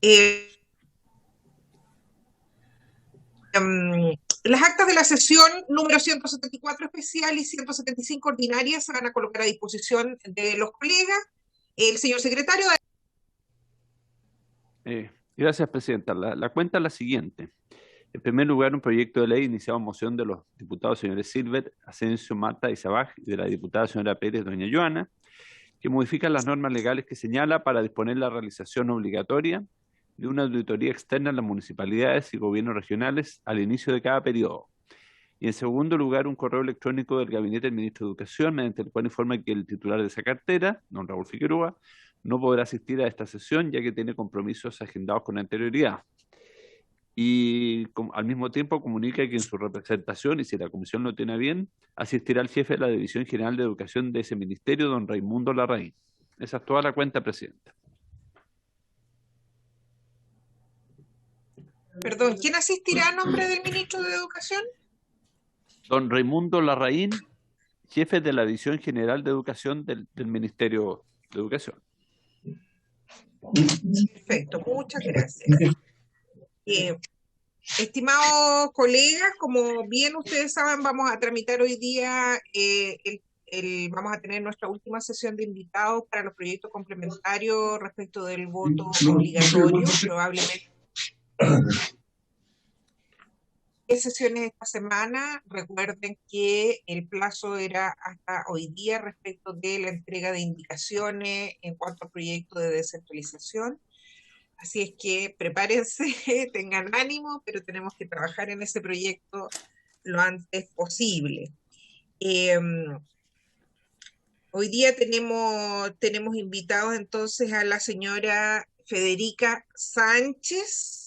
Eh, las actas de la sesión número 174 especial y 175 ordinaria se van a colocar a disposición de los colegas. El señor secretario. Gracias, Presidenta. La cuenta es la siguiente. En primer lugar, un proyecto de ley iniciado en moción de los diputados señores Silver, Asensio, Mata y Sabaj y de la diputada señora Pérez, doña Joana, que modifican las normas legales que señala para disponer la realización obligatoria de una auditoría externa en las municipalidades y gobiernos regionales al inicio de cada periodo. Y en segundo lugar, un correo electrónico del Gabinete del Ministro de Educación, mediante el cual informa que el titular de esa cartera, don Raúl Figueroa, no podrá asistir a esta sesión ya que tiene compromisos agendados con anterioridad. Y al mismo tiempo comunica que en su representación, y si la comisión lo tiene bien, asistirá el jefe de la División General de Educación de ese ministerio, don Raimundo Larraín. Esa es toda la cuenta, Presidenta. Perdón, ¿quién asistirá a nombre del ministro de Educación? Don Raimundo Larraín, jefe de la División General de Educación del Ministerio de Educación. Perfecto, muchas gracias. Estimados colegas, como bien ustedes saben, vamos a tramitar hoy día, vamos a tener nuestra última sesión de invitados para los proyectos complementarios respecto del voto obligatorio, probablemente. Sesiones esta semana. Recuerden que el plazo era hasta hoy día respecto de la entrega de indicaciones en cuanto al proyecto de descentralización. Así es que prepárense, tengan ánimo, pero tenemos que trabajar en ese proyecto lo antes posible. Hoy día tenemos invitados entonces a la señora Federica Sánchez,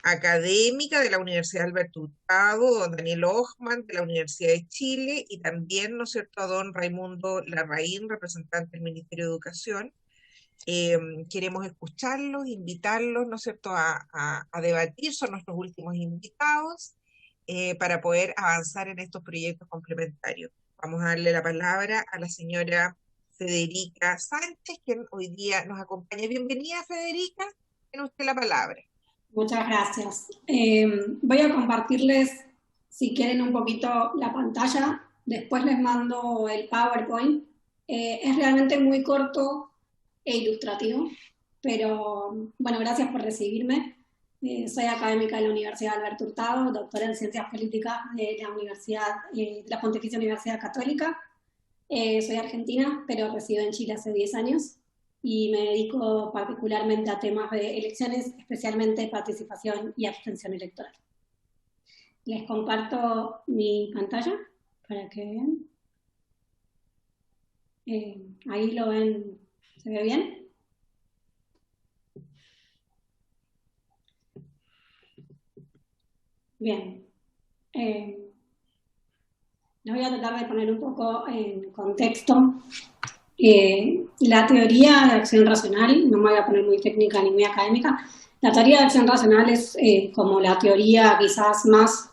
académica de la Universidad Alberto Hurtado, don Daniel Ochman de la Universidad de Chile y también, ¿no es cierto?, a don Raimundo Larraín, representante del Ministerio de Educación. Queremos escucharlos, invitarlos, ¿no es cierto?, a debatir, son nuestros últimos invitados para poder avanzar en estos proyectos complementarios. Vamos a darle la palabra a la señora Federica Sánchez, quien hoy día nos acompaña. Bienvenida, Federica, tiene usted la palabra. Muchas gracias. Voy a compartirles, si quieren, un poquito la pantalla. Después les mando el PowerPoint. Es realmente muy corto e ilustrativo, pero bueno, gracias por recibirme. Soy académica de la Universidad Alberto Hurtado, doctora en Ciencias Políticas de la Pontificia Universidad Católica. Soy argentina, pero resido en Chile hace 10 años. Y me dedico particularmente a temas de elecciones, especialmente participación y abstención electoral. Les comparto mi pantalla para que vean. Ahí lo ven, ¿se ve bien? Bien. Les voy a tratar de poner un poco en contexto. La teoría de acción racional, no me voy a poner muy técnica ni muy académica, la teoría de acción racional es como la teoría quizás más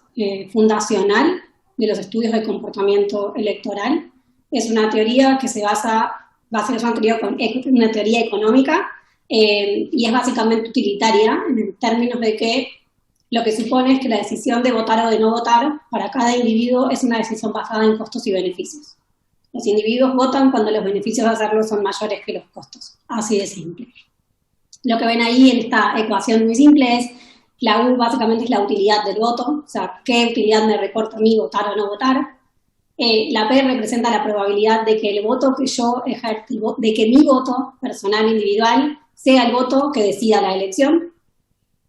fundacional de los estudios de comportamiento electoral. Es una teoría que se basa en una teoría económica y es básicamente utilitaria en términos de que lo que supone es que la decisión de votar o de no votar para cada individuo es una decisión basada en costos y beneficios. Los individuos votan cuando los beneficios de hacerlo son mayores que los costos. Así de simple. Lo que ven ahí en esta ecuación muy simple es la U básicamente es la utilidad del voto, o sea, qué utilidad me reporta a mí votar o no votar. La P representa la probabilidad de que el voto que yo ejerzo, de que mi voto personal individual sea el voto que decida la elección.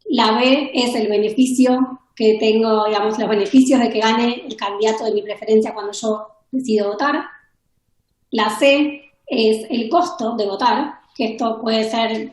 La B es el beneficio que tengo, digamos, los beneficios de que gane el candidato de mi preferencia cuando yo decido votar. La C es el costo de votar, que esto puede ser,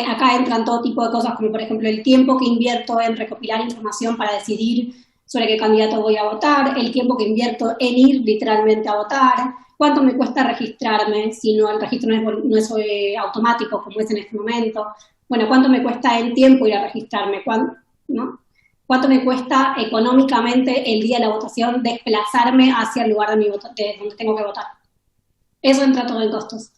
acá entran todo tipo de cosas, como por ejemplo el tiempo que invierto en recopilar información para decidir sobre qué candidato voy a votar, el tiempo que invierto en ir literalmente a votar, cuánto me cuesta registrarme, si no el registro no es automático como es en este momento, bueno, cuánto me cuesta en tiempo ir a registrarme, cuánto me cuesta económicamente el día de la votación desplazarme hacia el lugar de donde tengo que votar. Eso entra todo en costos.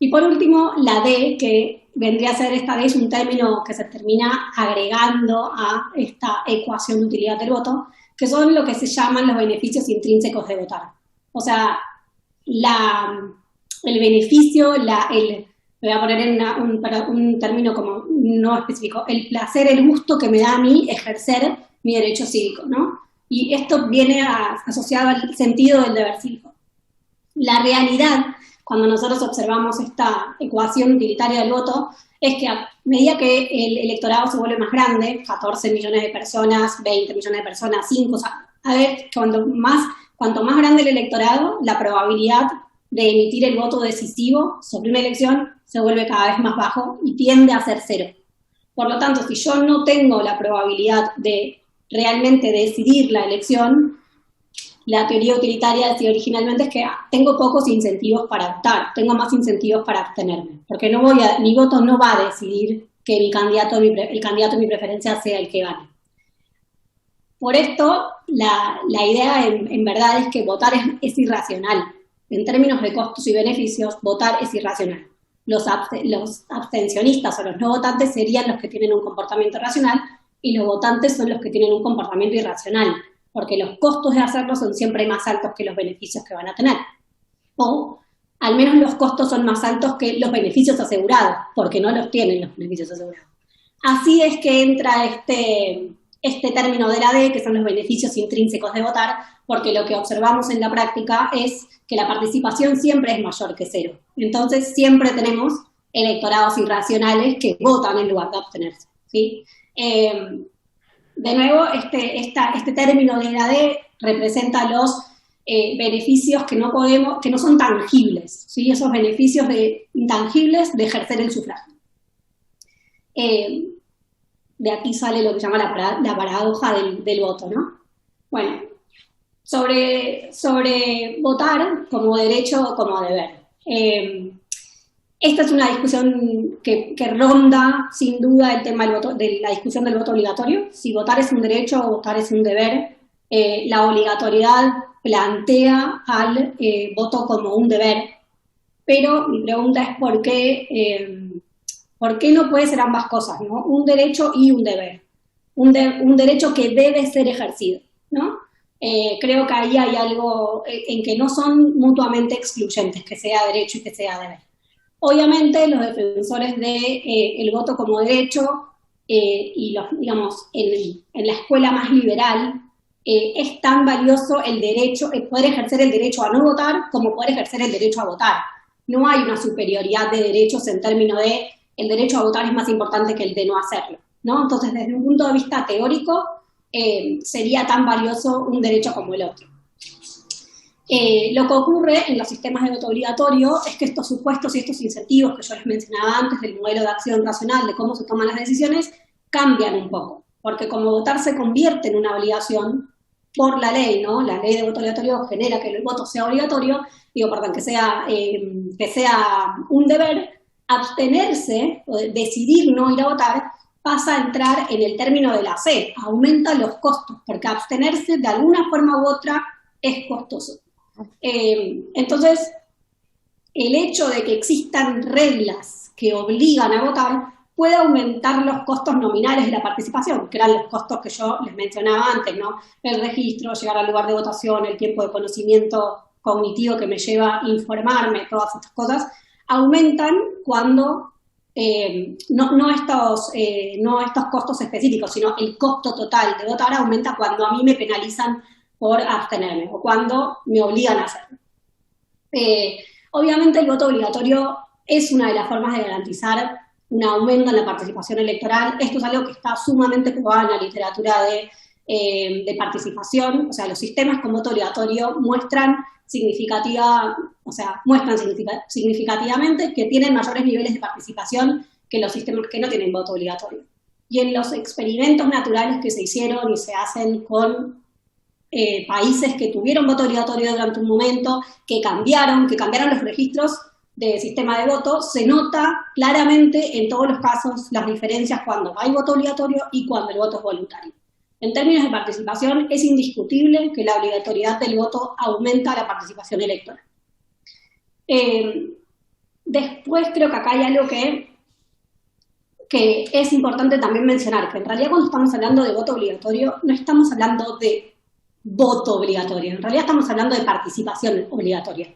Y por último, la D, que vendría a ser esta vez un término que se termina agregando a esta ecuación de utilidad del voto, que son lo que se llaman los beneficios intrínsecos de votar. O sea, el beneficio, voy a poner en un término como no específico, el placer, el gusto que me da a mí ejercer mi derecho cívico, ¿no? Y esto viene asociado al sentido del deber cívico. La realidad, cuando nosotros observamos esta ecuación utilitaria del voto, es que a medida que el electorado se vuelve más grande, 14 millones de personas, 20 millones de personas, 5, o sea, a ver, cuanto más grande el electorado, la probabilidad de emitir el voto decisivo sobre una elección se vuelve cada vez más bajo y tiende a ser cero. Por lo tanto, si yo no tengo la probabilidad de realmente decidir la elección, la teoría utilitaria decía originalmente es que tengo pocos incentivos para optar, tengo más incentivos para abstenerme, porque mi voto no va a decidir que el candidato de mi preferencia sea el que gane. Por esto, la idea en verdad es que votar es irracional. En términos de costos y beneficios, votar es irracional. Los abstencionistas o los no votantes serían los que tienen un comportamiento racional y los votantes son los que tienen un comportamiento irracional, porque los costos de hacerlo son siempre más altos que los beneficios que van a tener. O al menos los costos son más altos que los beneficios asegurados, porque no los tienen los beneficios asegurados. Así es que entra este término de la D, que son los beneficios intrínsecos de votar, porque lo que observamos en la práctica es que la participación siempre es mayor que cero. Entonces siempre tenemos electorados irracionales que votan en lugar de abstenerse, ¿sí? De nuevo, este término de la D representa los beneficios que no son tangibles, ¿sí? Esos beneficios intangibles de ejercer el sufragio. De aquí sale lo que se llama la paradoja del voto, ¿no? Bueno, sobre votar como derecho o como deber. Esta es una discusión que ronda, sin duda, el tema de la discusión del voto obligatorio. Si votar es un derecho o votar es un deber, la obligatoriedad plantea al voto como un deber. Pero mi pregunta es ¿por qué no puede ser ambas cosas, ¿no? Un derecho y un deber. Un derecho que debe ser ejercido, ¿no? Creo que ahí hay algo en que no son mutuamente excluyentes, que sea derecho y que sea deber. Obviamente los defensores del voto como derecho y digamos en la escuela más liberal es tan valioso el derecho, poder ejercer el derecho a no votar como poder ejercer el derecho a votar. No hay una superioridad de derechos en términos de el derecho a votar es más importante que el de no hacerlo, ¿no? Entonces, desde un punto de vista teórico, sería tan valioso un derecho como el otro. Lo que ocurre en los sistemas de voto obligatorio es que estos supuestos y estos incentivos que yo les mencionaba antes del modelo de acción racional, de cómo se toman las decisiones, cambian un poco, porque como votar se convierte en una obligación por la ley, ¿no? La ley de voto obligatorio genera que el voto sea obligatorio, que sea un deber. Abstenerse, o decidir no ir a votar, pasa a entrar en el término de la C, aumenta los costos, porque abstenerse de alguna forma u otra es costoso. Entonces, el hecho de que existan reglas que obligan a votar puede aumentar los costos nominales de la participación, que eran los costos que yo les mencionaba antes, ¿no? El registro, llegar al lugar de votación, el tiempo de conocimiento cognitivo que me lleva a informarme, todas estas cosas, aumentan cuando no estos costos específicos, sino el costo total de votar aumenta cuando a mí me penalizan por abstenerme o cuando me obligan a hacerlo. Obviamente el voto obligatorio es una de las formas de garantizar un aumento en la participación electoral. Esto es algo que está sumamente probado en la literatura de participación. O sea, los sistemas con voto obligatorio muestran significativamente que tienen mayores niveles de participación que los sistemas que no tienen voto obligatorio. Y en los experimentos naturales que se hicieron y se hacen con países que tuvieron voto obligatorio durante un momento, que cambiaron los registros de sistema de voto, se nota claramente en todos los casos las diferencias cuando hay voto obligatorio y cuando el voto es voluntario. En términos de participación, es indiscutible que la obligatoriedad del voto aumenta la participación electoral. Después creo que acá hay algo que que es importante también mencionar que en realidad cuando estamos hablando de voto obligatorio, no estamos hablando de voto obligatorio, en realidad estamos hablando de participación obligatoria,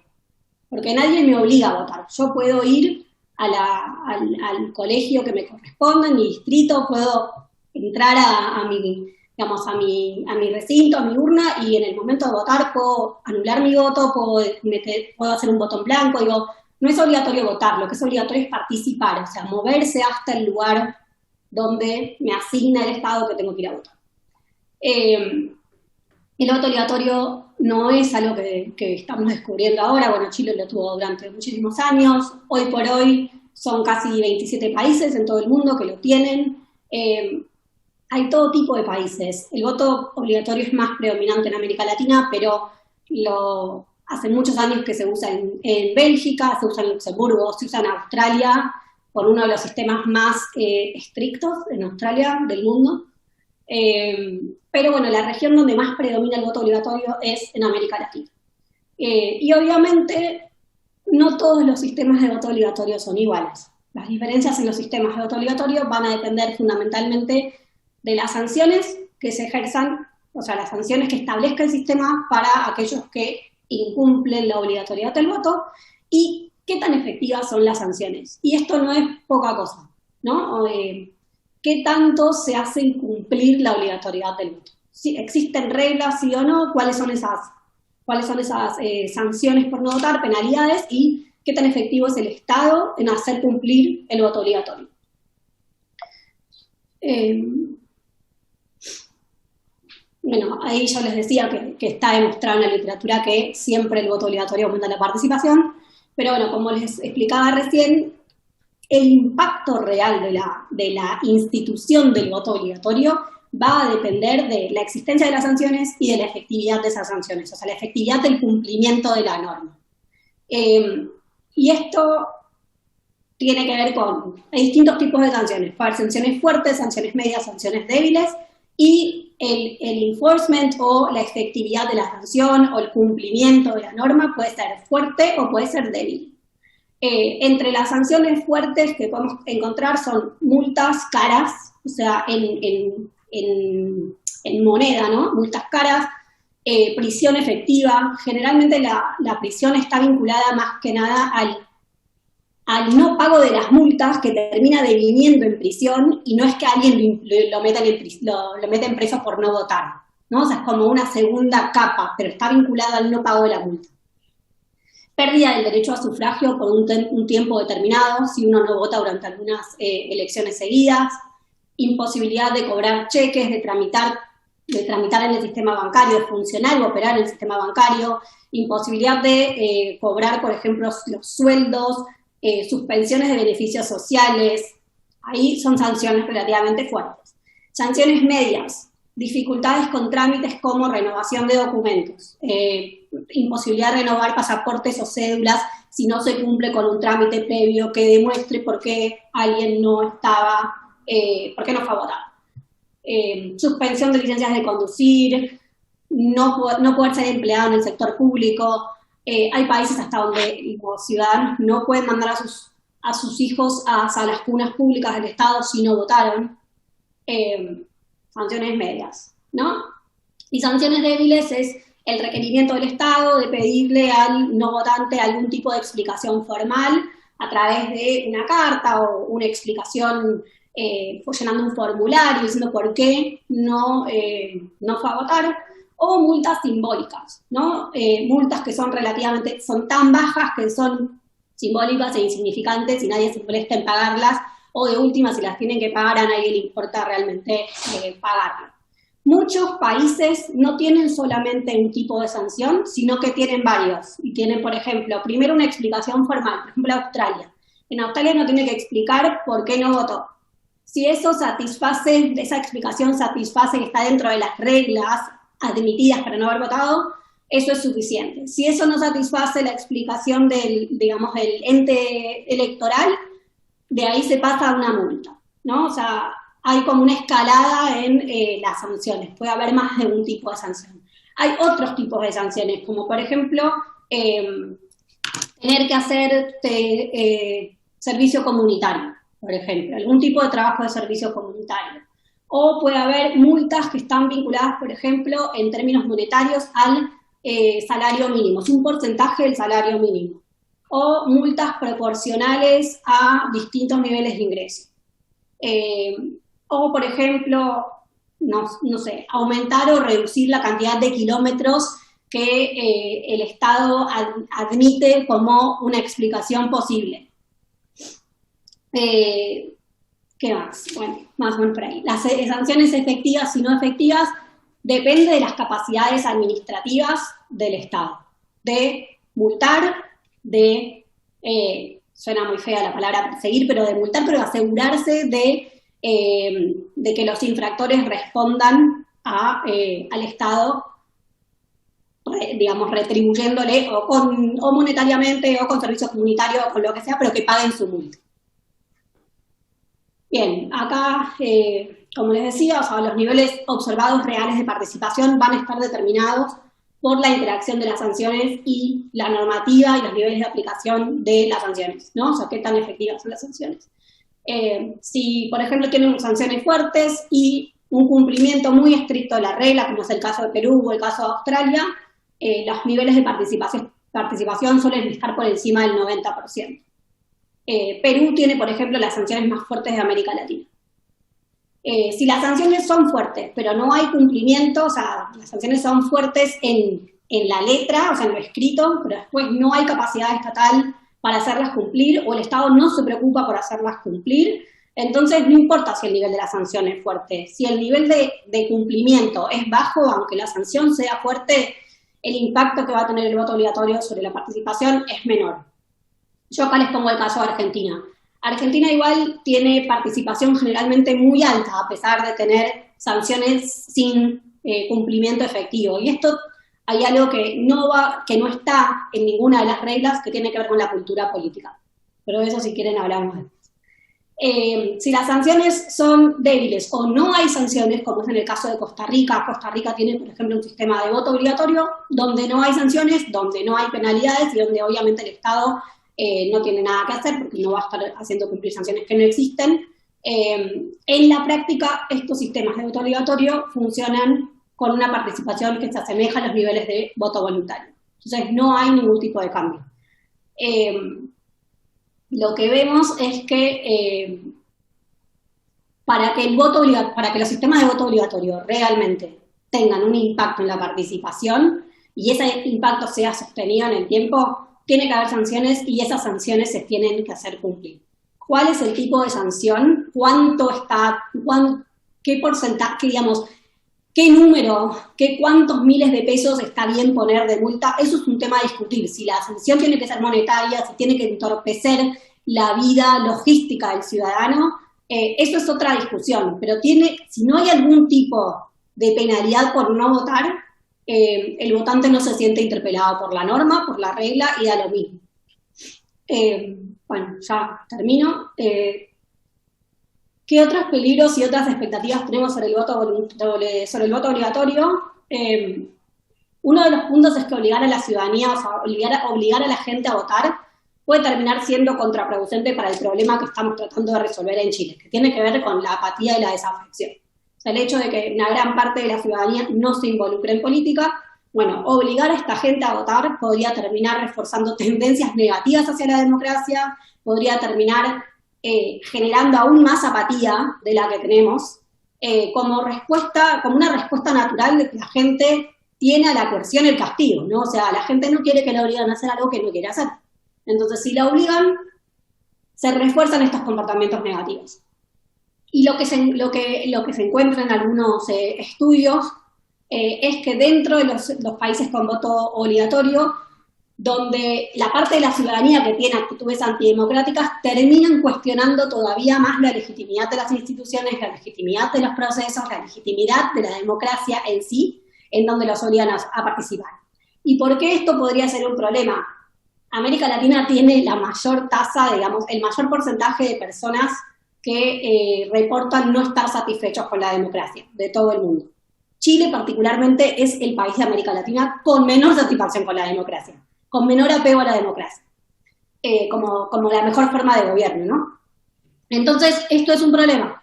porque nadie me obliga a votar. Yo puedo ir al colegio que me corresponda, en mi distrito, puedo entrar a mi recinto, a mi urna, y en el momento de votar puedo anular mi voto, puedo hacer un voto en blanco. Digo, no es obligatorio votar, lo que es obligatorio es participar, o sea, moverse hasta el lugar donde me asigna el Estado que tengo que ir a votar. El voto obligatorio no es algo que estamos descubriendo ahora. Bueno, Chile lo tuvo durante muchísimos años. Hoy por hoy son casi 27 países en todo el mundo que lo tienen. Hay todo tipo de países. El voto obligatorio es más predominante en América Latina, pero hace muchos años que se usa en Bélgica, se usa en Luxemburgo, se usa en Australia, por uno de los sistemas más estrictos en Australia del mundo. Pero bueno, la región donde más predomina el voto obligatorio es en América Latina. Y obviamente no todos los sistemas de voto obligatorio son iguales. Las diferencias en los sistemas de voto obligatorio van a depender fundamentalmente de las sanciones que se ejerzan, o sea, las sanciones que establezca el sistema para aquellos que incumplen la obligatoriedad del voto y qué tan efectivas son las sanciones. Y esto no es poca cosa, ¿no? ¿Qué tanto se hace incumplir la obligatoriedad del voto? Si existen reglas, sí o no, cuáles son esas sanciones por no votar, penalidades, y qué tan efectivo es el Estado en hacer cumplir el voto obligatorio. Bueno, ahí yo les decía que está demostrado en la literatura que siempre el voto obligatorio aumenta la participación, pero bueno, como les explicaba recién, el impacto real de la institución del voto obligatorio va a depender de la existencia de las sanciones y de la efectividad de esas sanciones, o sea, la efectividad del cumplimiento de la norma. Y esto tiene que ver hay distintos tipos de sanciones. Puede haber sanciones fuertes, sanciones medias, sanciones débiles, y el enforcement o la efectividad de la sanción o el cumplimiento de la norma puede ser fuerte o puede ser débil. Entre las sanciones fuertes que podemos encontrar son multas caras, o sea, en moneda, ¿no? Multas caras, prisión efectiva. Generalmente la prisión está vinculada más que nada al no pago de las multas, que termina deviniendo en prisión, y no es que alguien lo meta en preso por no votar, ¿no? O sea, es como una segunda capa, pero está vinculada al no pago de la multa. Pérdida del derecho a sufragio por un tiempo determinado, si uno no vota durante algunas elecciones seguidas. Imposibilidad de cobrar cheques, de tramitar en el sistema bancario, de funcionar o operar en el sistema bancario. Imposibilidad de cobrar, por ejemplo, los sueldos, suspensiones de beneficios sociales. Ahí son sanciones relativamente fuertes. Sanciones medias, dificultades con trámites como renovación de documentos, imposibilidad de renovar pasaportes o cédulas si no se cumple con un trámite previo que demuestre por qué alguien por qué no fue a votar. Suspensión de licencias de conducir, no poder ser empleado en el sector público. Hay países hasta donde los ciudadanos no pueden mandar a sus hijos a las cunas públicas del Estado si no votaron. Sanciones medias, ¿no? Y sanciones débiles es el requerimiento del Estado de pedirle al no votante algún tipo de explicación formal a través de una carta o una explicación llenando un formulario diciendo por qué no fue a votar, o multas simbólicas, ¿no? Multas que son tan bajas que son simbólicas e insignificantes y nadie se molesta en pagarlas, o de última, si las tienen que pagar, a nadie le importa realmente pagarlas. Muchos países no tienen solamente un tipo de sanción, sino que tienen varios. Y tienen, por ejemplo, primero una explicación formal, por ejemplo, Australia. En Australia no tiene que explicar por qué no votó. Si esa explicación satisface que está dentro de las reglas admitidas para no haber votado, eso es suficiente. Si eso no satisface la explicación del ente electoral, de ahí se pasa a una multa, ¿no? O sea, hay como una escalada en las sanciones. Puede haber más de un tipo de sanción. Hay otros tipos de sanciones, como por ejemplo, tener que hacer servicio comunitario. por ejemplo, algún tipo de trabajo de servicio comunitario. O puede haber multas que están vinculadas, por ejemplo, en términos monetarios al salario mínimo, es un porcentaje del salario mínimo. O multas proporcionales a distintos niveles de ingreso. O, por ejemplo, no sé, aumentar o reducir la cantidad de kilómetros que el Estado admite como una explicación posible. ¿Qué más? Bueno, más o menos por ahí. Las sanciones efectivas y no efectivas depende de las capacidades administrativas del Estado. De multar, suena muy fea la palabra perseguir, pero de multar, pero asegurarse de que los infractores respondan al Estado, digamos, retribuyéndole o monetariamente o con servicios comunitarios o con lo que sea, pero que paguen su multa. Bien, acá, como les decía, o sea, los niveles observados reales de participación van a estar determinados por la interacción de las sanciones y la normativa y los niveles de aplicación de las sanciones, ¿no? O sea, qué tan efectivas son las sanciones. Si, por ejemplo, tienen sanciones fuertes y un cumplimiento muy estricto de la regla, como es el caso de Perú o el caso de Australia, los niveles de participación suelen estar por encima del 90%. Perú tiene, por ejemplo, las sanciones más fuertes de América Latina. Si las sanciones son fuertes, pero no hay cumplimiento, o sea, las sanciones son fuertes en la letra, o sea, en lo escrito, pero después no hay capacidad estatal para hacerlas cumplir, o el Estado no se preocupa por hacerlas cumplir, entonces no importa si el nivel de la sanción es fuerte. Si el nivel de cumplimiento es bajo, aunque la sanción sea fuerte, el impacto que va a tener el voto obligatorio sobre la participación es menor. Yo acá les pongo el caso de Argentina. Argentina igual tiene participación generalmente muy alta, a pesar de tener sanciones sin cumplimiento efectivo. Y esto hay algo que no está en ninguna de las reglas, que tiene que ver con la cultura política. Pero de eso, si quieren, hablamos después. Si las sanciones son débiles o no hay sanciones, como es en el caso de Costa Rica tiene, por ejemplo, un sistema de voto obligatorio donde no hay sanciones, donde no hay penalidades y donde obviamente el Estado no tiene nada que hacer porque no va a estar haciendo cumplir sanciones que no existen. En la práctica, estos sistemas de voto obligatorio funcionan con una participación que se asemeja a los niveles de voto voluntario. Entonces, no hay ningún tipo de cambio. Lo que vemos es que para que los sistemas de voto obligatorio realmente tengan un impacto en la participación y ese impacto sea sostenido en el tiempo, tiene que haber sanciones y esas sanciones se tienen que hacer cumplir. ¿Cuál es el tipo de sanción? ¿Qué porcentaje, digamos, qué número, cuántos miles de pesos está bien poner de multa? Eso es un tema a discutir. Si la sanción tiene que ser monetaria, si tiene que entorpecer la vida logística del ciudadano, eso es otra discusión. Pero si no hay algún tipo de penalidad por no votar, el votante no se siente interpelado por la norma, por la regla y da lo mismo. Bueno, ya termino. ¿Qué otros peligros y otras expectativas tenemos sobre el voto obligatorio? Uno de los puntos es que obligar a la ciudadanía, o sea, obligar a la gente a votar, puede terminar siendo contraproducente para el problema que estamos tratando de resolver en Chile, que tiene que ver con la apatía y la desafección. O sea, el hecho de que una gran parte de la ciudadanía no se involucre en política, bueno, obligar a esta gente a votar podría terminar reforzando tendencias negativas hacia la democracia, podría terminar generando aún más apatía de la que tenemos, como una respuesta natural de que la gente tiene a la coerción el castigo, ¿no? O sea, la gente no quiere que la obliguen a hacer algo que no quiere hacer. Entonces, si la obligan, se refuerzan estos comportamientos negativos. Y lo que se encuentra en algunos estudios es que dentro de los países con voto obligatorio, donde la parte de la ciudadanía que tiene actitudes antidemocráticas terminan cuestionando todavía más la legitimidad de las instituciones, la legitimidad de los procesos, la legitimidad de la democracia en sí, en donde los obligan a participar. ¿Y por qué esto podría ser un problema? América Latina tiene la mayor tasa, digamos, el mayor porcentaje de personas que reportan no estar satisfechos con la democracia de todo el mundo. Chile particularmente es el país de América Latina con menor satisfacción con la democracia, con menor apego a la democracia, como la mejor forma de gobierno, ¿no? Entonces, esto es un problema,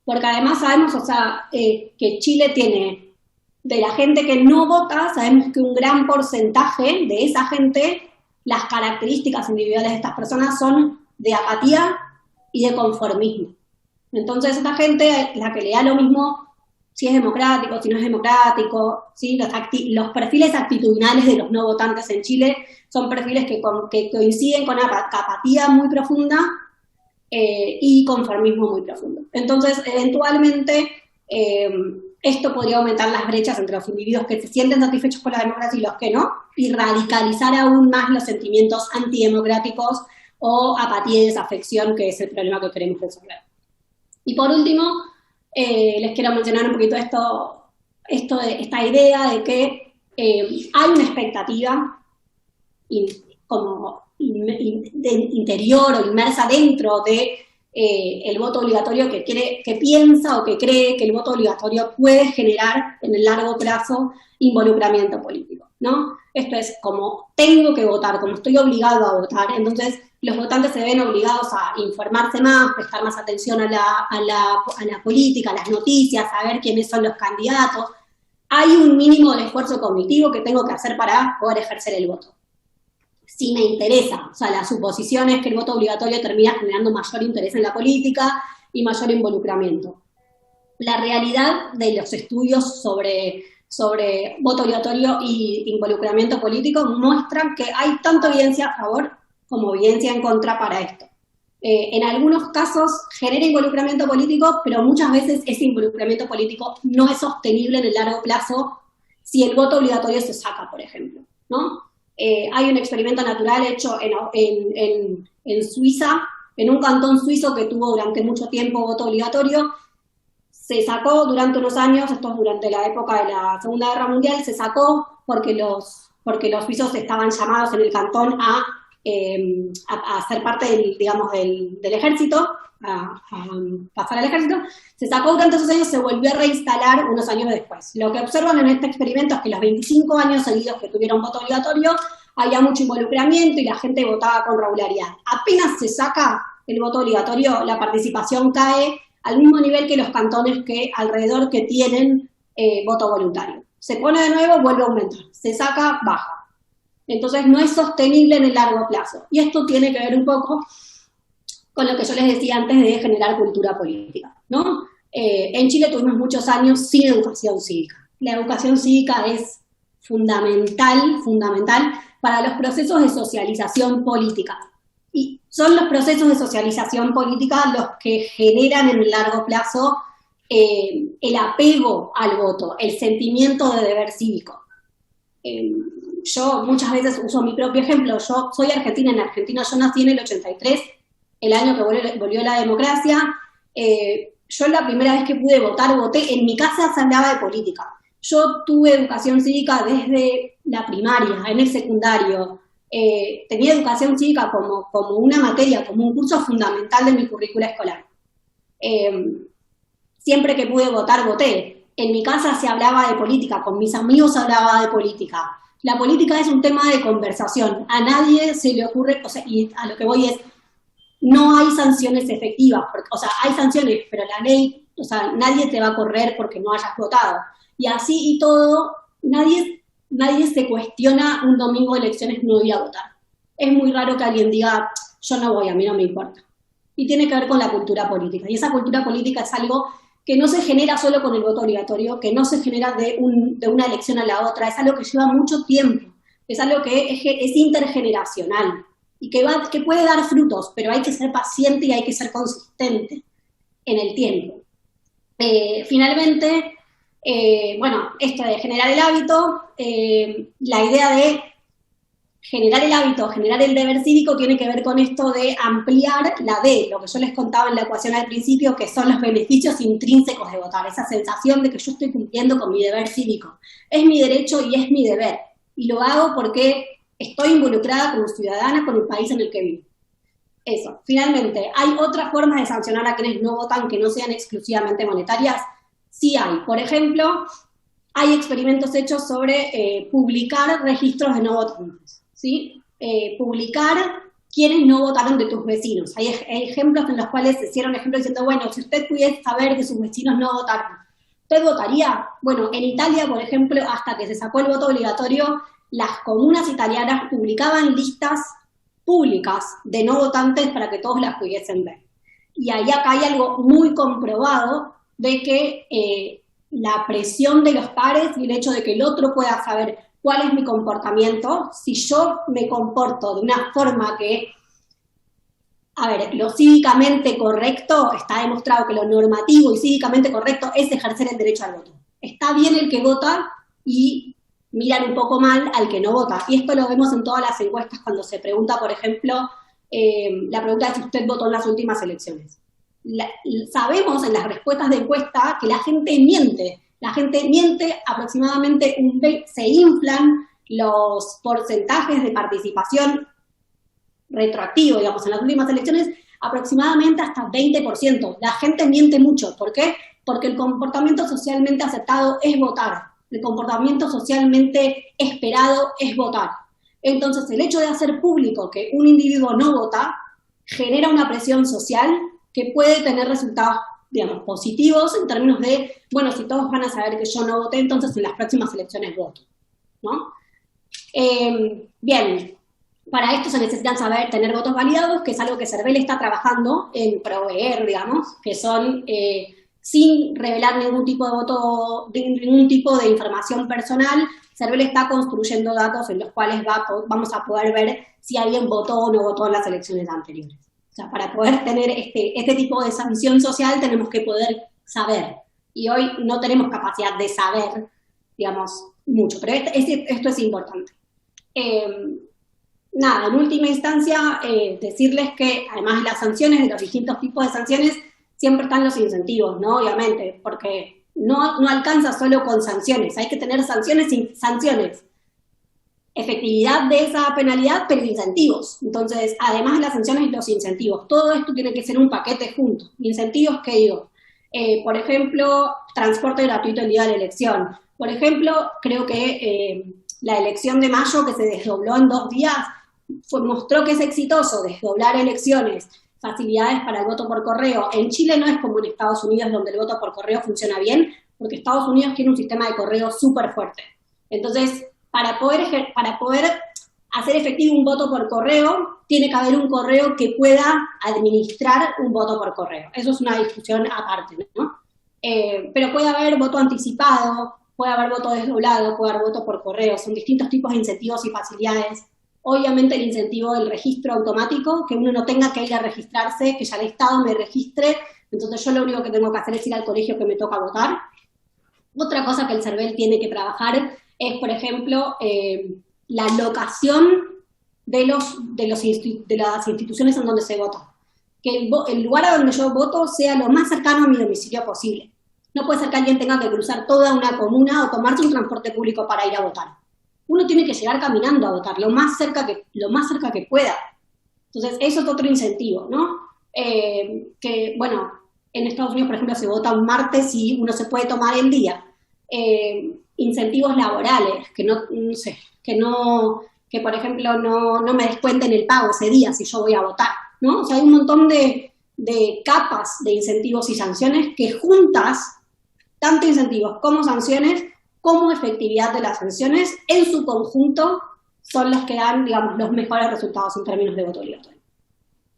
porque además sabemos, o sea, que Chile tiene, de la gente que no vota, sabemos que un gran porcentaje de esa gente, las características individuales de estas personas son de apatía y de conformismo. Entonces, esta gente, la que le da lo mismo si es democrático, si no es democrático, ¿sí? Los perfiles actitudinales de los no votantes en Chile son perfiles que coinciden con apatía muy profunda y conformismo muy profundo. Entonces, eventualmente, esto podría aumentar las brechas entre los individuos que se sienten satisfechos con la democracia y los que no, y radicalizar aún más los sentimientos antidemocráticos o apatía y desafección, que es el problema que queremos resolver. Y por último, les quiero mencionar un poquito esta idea de que hay una expectativa como interior o inmersa dentro de el voto obligatorio que piensa o que cree que el voto obligatorio puede generar en el largo plazo involucramiento político, ¿no? Esto es como tengo que votar, como estoy obligado a votar, entonces los votantes se ven obligados a informarse más, prestar más atención a la política, a las noticias, a ver quiénes son los candidatos. Hay un mínimo de esfuerzo cognitivo que tengo que hacer para poder ejercer el voto. Si me interesa, o sea, la suposición es que el voto obligatorio termina generando mayor interés en la política y mayor involucramiento. La realidad de los estudios sobre voto obligatorio y involucramiento político muestran que hay tanto evidencia a favor como evidencia en contra para esto. En algunos casos genera involucramiento político, pero muchas veces ese involucramiento político no es sostenible en el largo plazo si el voto obligatorio se saca, por ejemplo, ¿no? Hay un experimento natural hecho en Suiza, en un cantón suizo que tuvo durante mucho tiempo voto obligatorio. Se sacó durante unos años, esto es durante la época de la Segunda Guerra Mundial, se sacó porque los suizos estaban llamados en el cantón a ser parte del ejército, a pasar al ejército. Se sacó durante esos años, se volvió a reinstalar unos años después. Lo que observan en este experimento es que los 25 años seguidos que tuvieron voto obligatorio, había mucho involucramiento y la gente votaba con regularidad. Apenas se saca el voto obligatorio, la participación cae al mismo nivel que los cantones alrededor que tienen voto voluntario. Se pone de nuevo, vuelve a aumentar. Se saca, baja. Entonces no es sostenible en el largo plazo. Y esto tiene que ver un poco con lo que yo les decía antes de generar cultura política, ¿no? En Chile tuvimos muchos años sin educación cívica. La educación cívica es fundamental para los procesos de socialización política. Y son los procesos de socialización política los que generan en el largo plazo el apego al voto, el sentimiento de deber cívico. Yo muchas veces uso mi propio ejemplo. Yo soy argentina, en Argentina yo nací en el 83, el año que volvió la democracia. Yo la primera vez que pude votar, voté. En mi casa se hablaba de política. Yo tuve educación cívica desde la primaria, en el secundario. Tenía educación cívica como una materia, como un curso fundamental de mi currícula escolar. Siempre que pude votar, voté. En mi casa se hablaba de política, con mis amigos se hablaba de política. La política es un tema de conversación. A nadie se le ocurre, o sea, y a lo que voy es, no hay sanciones efectivas, porque, o sea, hay sanciones, pero la ley, o sea, nadie te va a correr porque no hayas votado. Y así y todo, nadie se cuestiona un domingo de elecciones no ir a votar. Es muy raro que alguien diga, yo no voy, a mí no me importa. Y tiene que ver con la cultura política. Y esa cultura política es algo que no se genera solo con el voto obligatorio, que no se genera de una elección a la otra, es algo que lleva mucho tiempo, es algo que es intergeneracional y que puede dar frutos, pero hay que ser paciente y hay que ser consistente en el tiempo. Finalmente, bueno, esto de generar el hábito, la idea de generar el hábito, generar el deber cívico tiene que ver con esto de ampliar la D, lo que yo les contaba en la ecuación al principio, que son los beneficios intrínsecos de votar, esa sensación de que yo estoy cumpliendo con mi deber cívico. Es mi derecho y es mi deber, y lo hago porque estoy involucrada como ciudadana con el país en el que vivo. Eso. Finalmente, ¿hay otras formas de sancionar a quienes no votan que no sean exclusivamente monetarias? Sí hay. Por ejemplo, hay experimentos hechos sobre publicar registros de no votantes. ¿Sí? Publicar quiénes no votaron de tus vecinos. Hay ejemplos en los cuales se hicieron ejemplos diciendo, bueno, si usted pudiese saber que sus vecinos no votaron, ¿usted votaría? Bueno, en Italia, por ejemplo, hasta que se sacó el voto obligatorio, las comunas italianas publicaban listas públicas de no votantes para que todos las pudiesen ver. Y ahí acá hay algo muy comprobado de que la presión de los pares y el hecho de que el otro pueda saber cuál es mi comportamiento, si yo me comporto de una forma que, a ver, lo cívicamente correcto, está demostrado que lo normativo y cívicamente correcto es ejercer el derecho al voto. Está bien el que vota y miran un poco mal al que no vota. Y esto lo vemos en todas las encuestas cuando se pregunta, por ejemplo, la pregunta es si usted votó en las últimas elecciones. Sabemos en las respuestas de encuesta que la gente miente. La gente miente aproximadamente se inflan los porcentajes de participación retroactivo, digamos, en las últimas elecciones, aproximadamente hasta 20%. La gente miente mucho. ¿Por qué? Porque el comportamiento socialmente aceptado es votar. El comportamiento socialmente esperado es votar. Entonces, el hecho de hacer público que un individuo no vota genera una presión social que puede tener resultados, digamos, positivos en términos de, bueno, si todos van a saber que yo no voté, entonces en las próximas elecciones voto, ¿no? Bien, para esto se necesitan tener votos validados, que es algo que CERVEL está trabajando en proveer, digamos, que son sin revelar ningún tipo de voto, ningún tipo de información personal. CERVEL está construyendo datos en los cuales vamos a poder ver si alguien votó o no votó en las elecciones anteriores. O sea, para poder tener este tipo de sanción social tenemos que poder saber. Y hoy no tenemos capacidad de saber, digamos, mucho. Pero esto es importante. Nada, en última instancia, decirles que además de las sanciones, de los distintos tipos de sanciones, siempre están los incentivos, ¿no? Obviamente, porque no alcanza solo con sanciones, hay que tener sanciones y sanciones. Efectividad de esa penalidad, pero incentivos. Entonces, además de las sanciones, los incentivos. Todo esto tiene que ser un paquete junto. Incentivos, ¿qué digo? Por ejemplo, transporte gratuito el día de la elección. Por ejemplo, creo que la elección de mayo, que se desdobló en 2 días, mostró que es exitoso desdoblar elecciones, facilidades para el voto por correo. En Chile no es como en Estados Unidos, donde el voto por correo funciona bien, porque Estados Unidos tiene un sistema de correo súper fuerte. Entonces, para poder hacer efectivo un voto por correo, tiene que haber un correo que pueda administrar un voto por correo. Eso es una discusión aparte, ¿no? Pero puede haber voto anticipado, puede haber voto desdoblado, puede haber voto por correo. Son distintos tipos de incentivos y facilidades. Obviamente el incentivo del registro automático, que uno no tenga que ir a registrarse, que ya el Estado me registre, entonces yo lo único que tengo que hacer es ir al colegio que me toca votar. Otra cosa que el CERVEL tiene que trabajar es, por ejemplo, la locación de las instituciones en donde se vota. Que el lugar a donde yo voto sea lo más cercano a mi domicilio posible. No puede ser que alguien tenga que cruzar toda una comuna o tomarse un transporte público para ir a votar. Uno tiene que llegar caminando a votar, lo más cerca que pueda. Entonces, eso es otro incentivo, ¿no? Que, bueno, en Estados Unidos, por ejemplo, se vota un martes y uno se puede tomar el día. Incentivos laborales, que por ejemplo, no me descuenten el pago ese día si yo voy a votar, ¿no? O sea, hay un montón de capas de incentivos y sanciones que juntas, tanto incentivos como sanciones, como efectividad de las sanciones, en su conjunto, son las que dan, digamos, los mejores resultados en términos de voto obligatorio.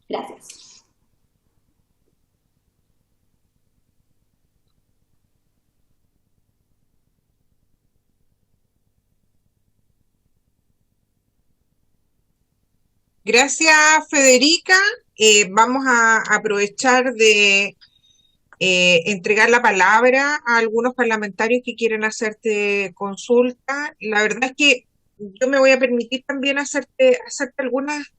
Gracias. Gracias, Federica. Vamos a aprovechar de entregar la palabra a algunos parlamentarios que quieren hacerte consulta. La verdad es que yo me voy a permitir también hacerte algunas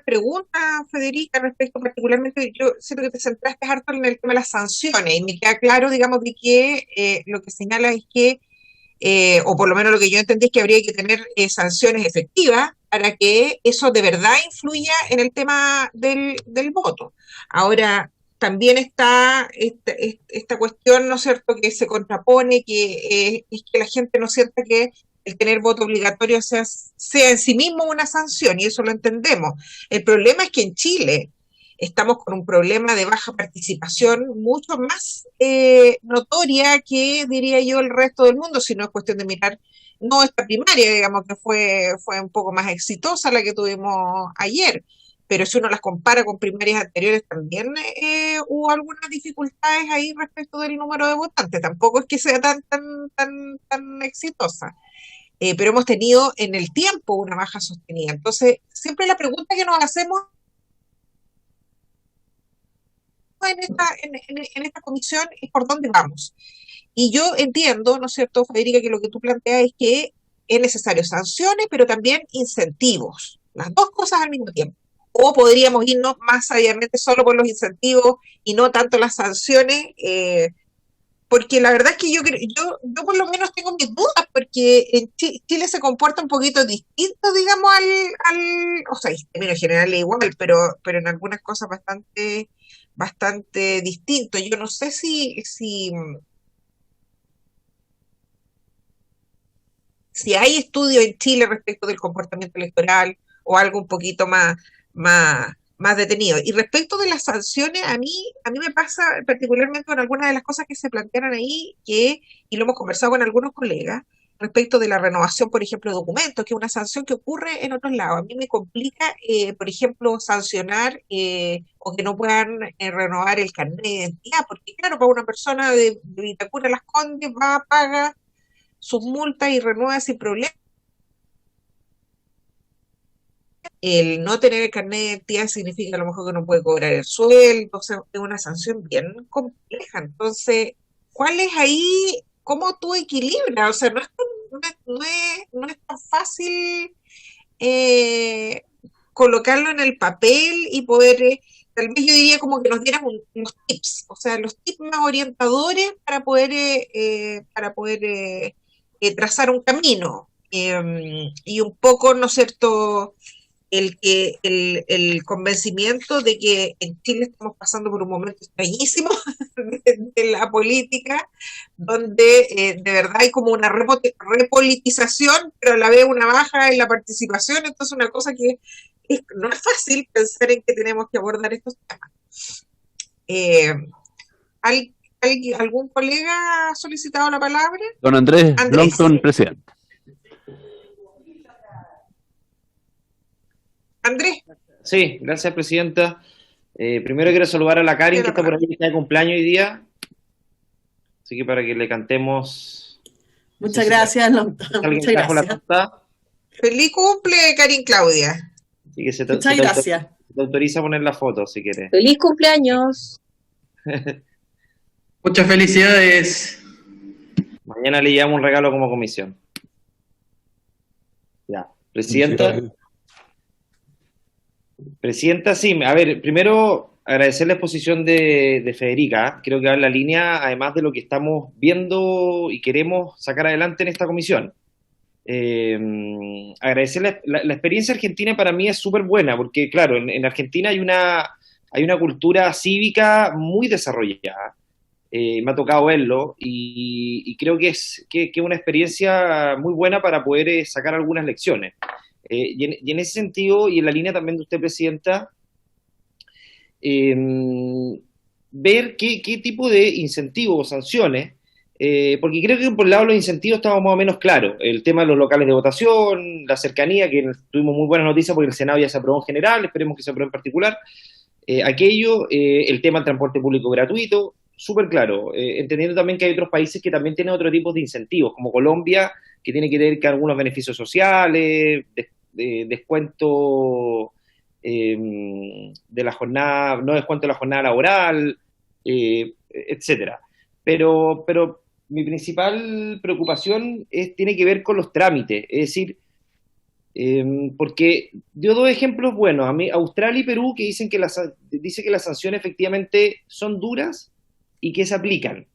preguntas, Federica, respecto particularmente, yo siento que te centraste harto en el tema de las sanciones y me queda claro, digamos, de que lo que señala es que o por lo menos lo que yo entendí es que habría que tener sanciones efectivas para que eso de verdad influya en el tema del voto. Ahora, también está esta cuestión, ¿no es cierto?, que se contrapone, que es que la gente no sienta que el tener voto obligatorio sea en sí mismo una sanción, y eso lo entendemos. El problema es que en Chile estamos con un problema de baja participación mucho más notoria que, diría yo, el resto del mundo, si no es cuestión de mirar, no esta primaria, digamos que fue un poco más exitosa la que tuvimos ayer, pero si uno las compara con primarias anteriores también hubo algunas dificultades ahí respecto del número de votantes, tampoco es que sea tan exitosa. Pero hemos tenido en el tiempo una baja sostenida. Entonces, siempre la pregunta que nos hacemos en esta comisión es por dónde vamos. Y yo entiendo, ¿no es cierto, Federica, que lo que tú planteas es que es necesario sanciones, pero también incentivos, las dos cosas al mismo tiempo. O podríamos irnos más sabiamente solo por los incentivos y no tanto las sanciones, porque la verdad es que yo por lo menos tengo mis dudas, porque en Chile se comporta un poquito distinto, digamos, o sea, en términos generales igual, pero en algunas cosas bastante distinto. Yo no sé si hay estudios en Chile respecto del comportamiento electoral o algo un poquito más detenido. Y respecto de las sanciones, a mí me pasa particularmente con algunas de las cosas que se plantearon ahí, y lo hemos conversado con algunos colegas, respecto de la renovación, por ejemplo, de documentos, que es una sanción que ocurre en otros lados. A mí me complica, por ejemplo, sancionar o que no puedan renovar el carnet de identidad, porque claro, para una persona de Vitacura Las Condes va, paga sus multas y renueva sin problema. El no tener el carnet de identidad significa a lo mejor que no puede cobrar el sueldo, o sea, es una sanción bien compleja. Entonces, ¿cuál es ahí, cómo tú equilibras? O sea, no es tan fácil eh, colocarlo en el papel y poder, tal vez yo diría como que nos dieran unos tips, o sea, los tips más orientadores para poder trazar un camino. Y un poco, ¿no es cierto?, el convencimiento de que en Chile estamos pasando por un momento extrañísimo de la política, donde de verdad hay como una repolitización, pero a la vez una baja en la participación. Entonces una cosa que no es fácil pensar en que tenemos que abordar estos temas. Eh, ¿Algún colega ha solicitado la palabra? Don Andrés Andrés. Blumpton, presidente. Andrés. Sí, gracias, presidenta. Primero quiero saludar a la Karin, que está por ahí, que está de cumpleaños hoy día. Así que para que le cantemos. Muchas gracias, Muchas gracias. Feliz cumple, Karin Claudia. Así que muchas gracias. Te autoriza a poner la foto, si quieres. ¡Feliz cumpleaños! Muchas felicidades. Mañana le llevamos un regalo como comisión. Ya. Presidenta. Presidenta, sí. A ver, primero agradecer la exposición de Federica. Creo que va en la línea, además de lo que estamos viendo y queremos sacar adelante en esta comisión. Agradecer la experiencia argentina. Para mí es súper buena, porque claro, en Argentina hay una cultura cívica muy desarrollada. Me ha tocado verlo y creo que es una experiencia muy buena para poder sacar algunas lecciones. Y en ese sentido, y en la línea también de usted, presidenta, ver qué tipo de incentivos o sanciones, porque creo que por el lado de los incentivos estamos más o menos claros. El tema de los locales de votación, la cercanía, que tuvimos muy buenas noticias porque el Senado ya se aprobó en general, esperemos que se apruebe en particular. El tema del transporte público gratuito, súper claro, entendiendo también que hay otros países que también tienen otro tipo de incentivos, como Colombia, que tiene que ver con algunos beneficios sociales, descuento de la jornada, no descuento de la jornada laboral, etcétera. Pero mi principal preocupación tiene que ver con los trámites, es decir, porque dio dos ejemplos buenos, Australia y Perú, que dice que las sanciones efectivamente son duras y que se aplican,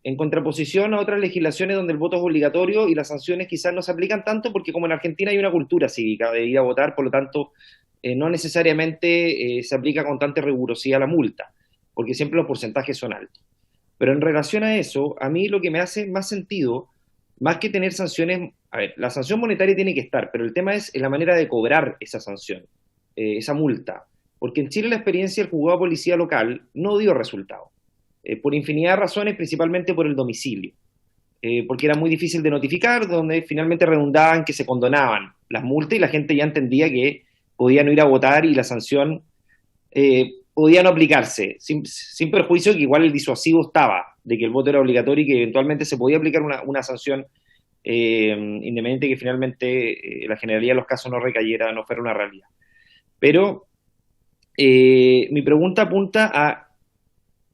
en contraposición a otras legislaciones donde el voto es obligatorio y las sanciones quizás no se aplican tanto, porque como en Argentina hay una cultura cívica de ir a votar, por lo tanto no necesariamente se aplica con tanta rigurosidad la multa, porque siempre los porcentajes son altos. Pero en relación a eso, a mí lo que me hace más sentido, más que tener sanciones a ver, la sanción monetaria tiene que estar, pero el tema es la manera de cobrar esa sanción, esa multa. Porque en Chile la experiencia del juzgado de policía local no dio resultado, por infinidad de razones, principalmente por el domicilio. Porque era muy difícil de notificar, donde finalmente redundaban que se condonaban las multas y la gente ya entendía que podía no ir a votar y la sanción podía no aplicarse, sin perjuicio que igual el disuasivo estaba, de que el voto era obligatorio y que eventualmente se podía aplicar una sanción independiente que finalmente la generalidad de los casos no recayera, no fuera una realidad. Pero mi pregunta apunta a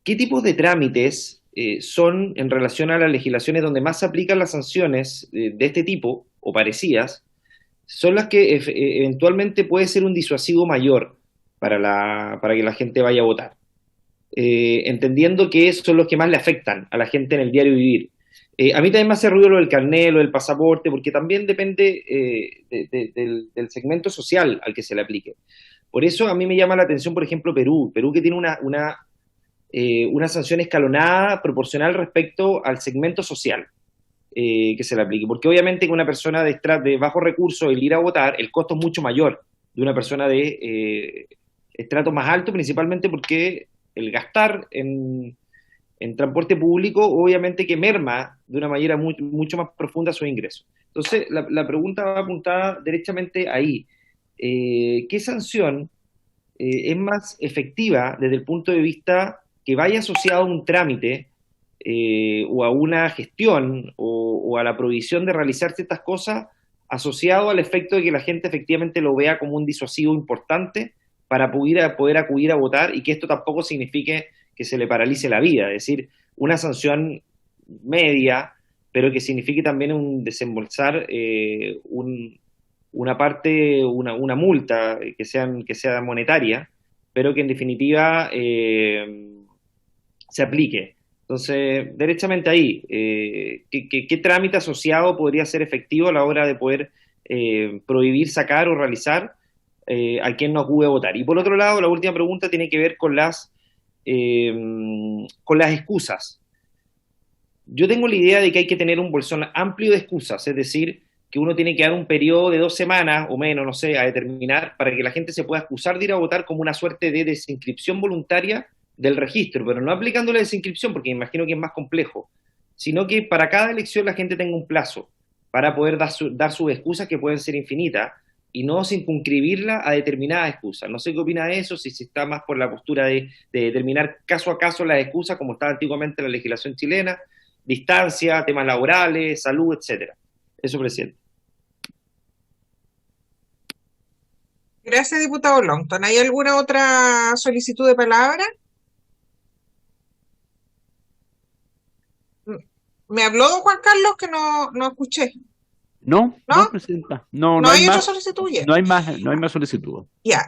qué tipos de trámites son en relación a las legislaciones donde más se aplican las sanciones de este tipo o parecidas, son las que eventualmente puede ser un disuasivo mayor para que la gente vaya a votar. Entendiendo que son los que más le afectan a la gente en el diario vivir. A mí también me hace ruido lo del carnet, lo del pasaporte, porque también depende del segmento social al que se le aplique. Por eso a mí me llama la atención, por ejemplo, Perú que tiene una sanción escalonada proporcional respecto al segmento social que se le aplique. Porque obviamente que una persona de bajo recursos, el ir a votar, el costo es mucho mayor de una persona de estrato más alto, principalmente porque el gastar en transporte público obviamente que merma de una manera mucho más profunda sus ingresos. Entonces, la pregunta va apuntada derechamente ahí. ¿Qué sanción es más efectiva desde el punto de vista que vaya asociado a un trámite o a una gestión o a la provisión de realizar ciertas cosas asociado al efecto de que la gente efectivamente lo vea como un disuasivo importante para poder acudir a votar y que esto tampoco signifique que se le paralice la vida, es decir, una sanción media, pero que signifique también un desembolsar una parte, una multa que sea monetaria, pero que en definitiva se aplique. Entonces, derechamente ahí, ¿qué trámite asociado podría ser efectivo a la hora de poder prohibir, sacar o realizar a quien no acude a votar? Y por otro lado, la última pregunta tiene que ver con las excusas. Yo tengo la idea de que hay que tener un bolsón amplio de excusas, es decir, que uno tiene que dar un periodo de 2 semanas o menos, no sé, a determinar para que la gente se pueda excusar de ir a votar como una suerte de desinscripción voluntaria del registro, pero no aplicando la desinscripción, porque me imagino que es más complejo, sino que para cada elección la gente tenga un plazo para poder dar sus excusas, que pueden ser infinitas, y no circunscribirla a determinadas excusas. No sé qué opina de eso, si se está más por la postura de determinar caso a caso las excusas, como estaba antiguamente en la legislación chilena, distancia, temas laborales, salud, etcétera. Eso, presidente. Gracias, diputado Longton. ¿Hay alguna otra solicitud de palabra? Me habló don Juan Carlos que no escuché. No, ¿No? no, presidenta. No ¿No hay hay otra más. solicitud ya? No hay más solicitudes. Ya.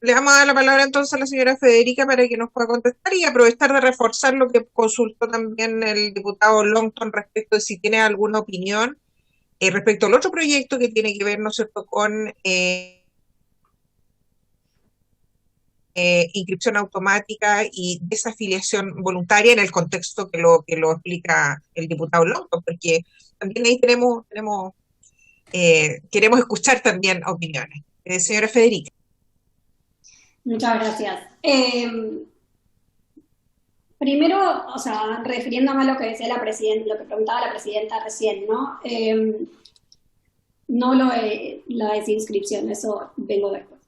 Le vamos a dar la palabra entonces a la señora Federica para que nos pueda contestar y aprovechar de reforzar lo que consultó también el diputado Longton respecto de si tiene alguna opinión respecto al otro proyecto que tiene que ver, ¿no es cierto?, con inscripción automática y desafiliación voluntaria en el contexto que lo explica el diputado Longton, porque también ahí queremos escuchar también opiniones. Señora Federica. Muchas gracias. Primero, o sea, refiriéndome a lo que decía la presidenta, lo que preguntaba la presidenta recién, ¿no? No la desinscripción, eso vengo después.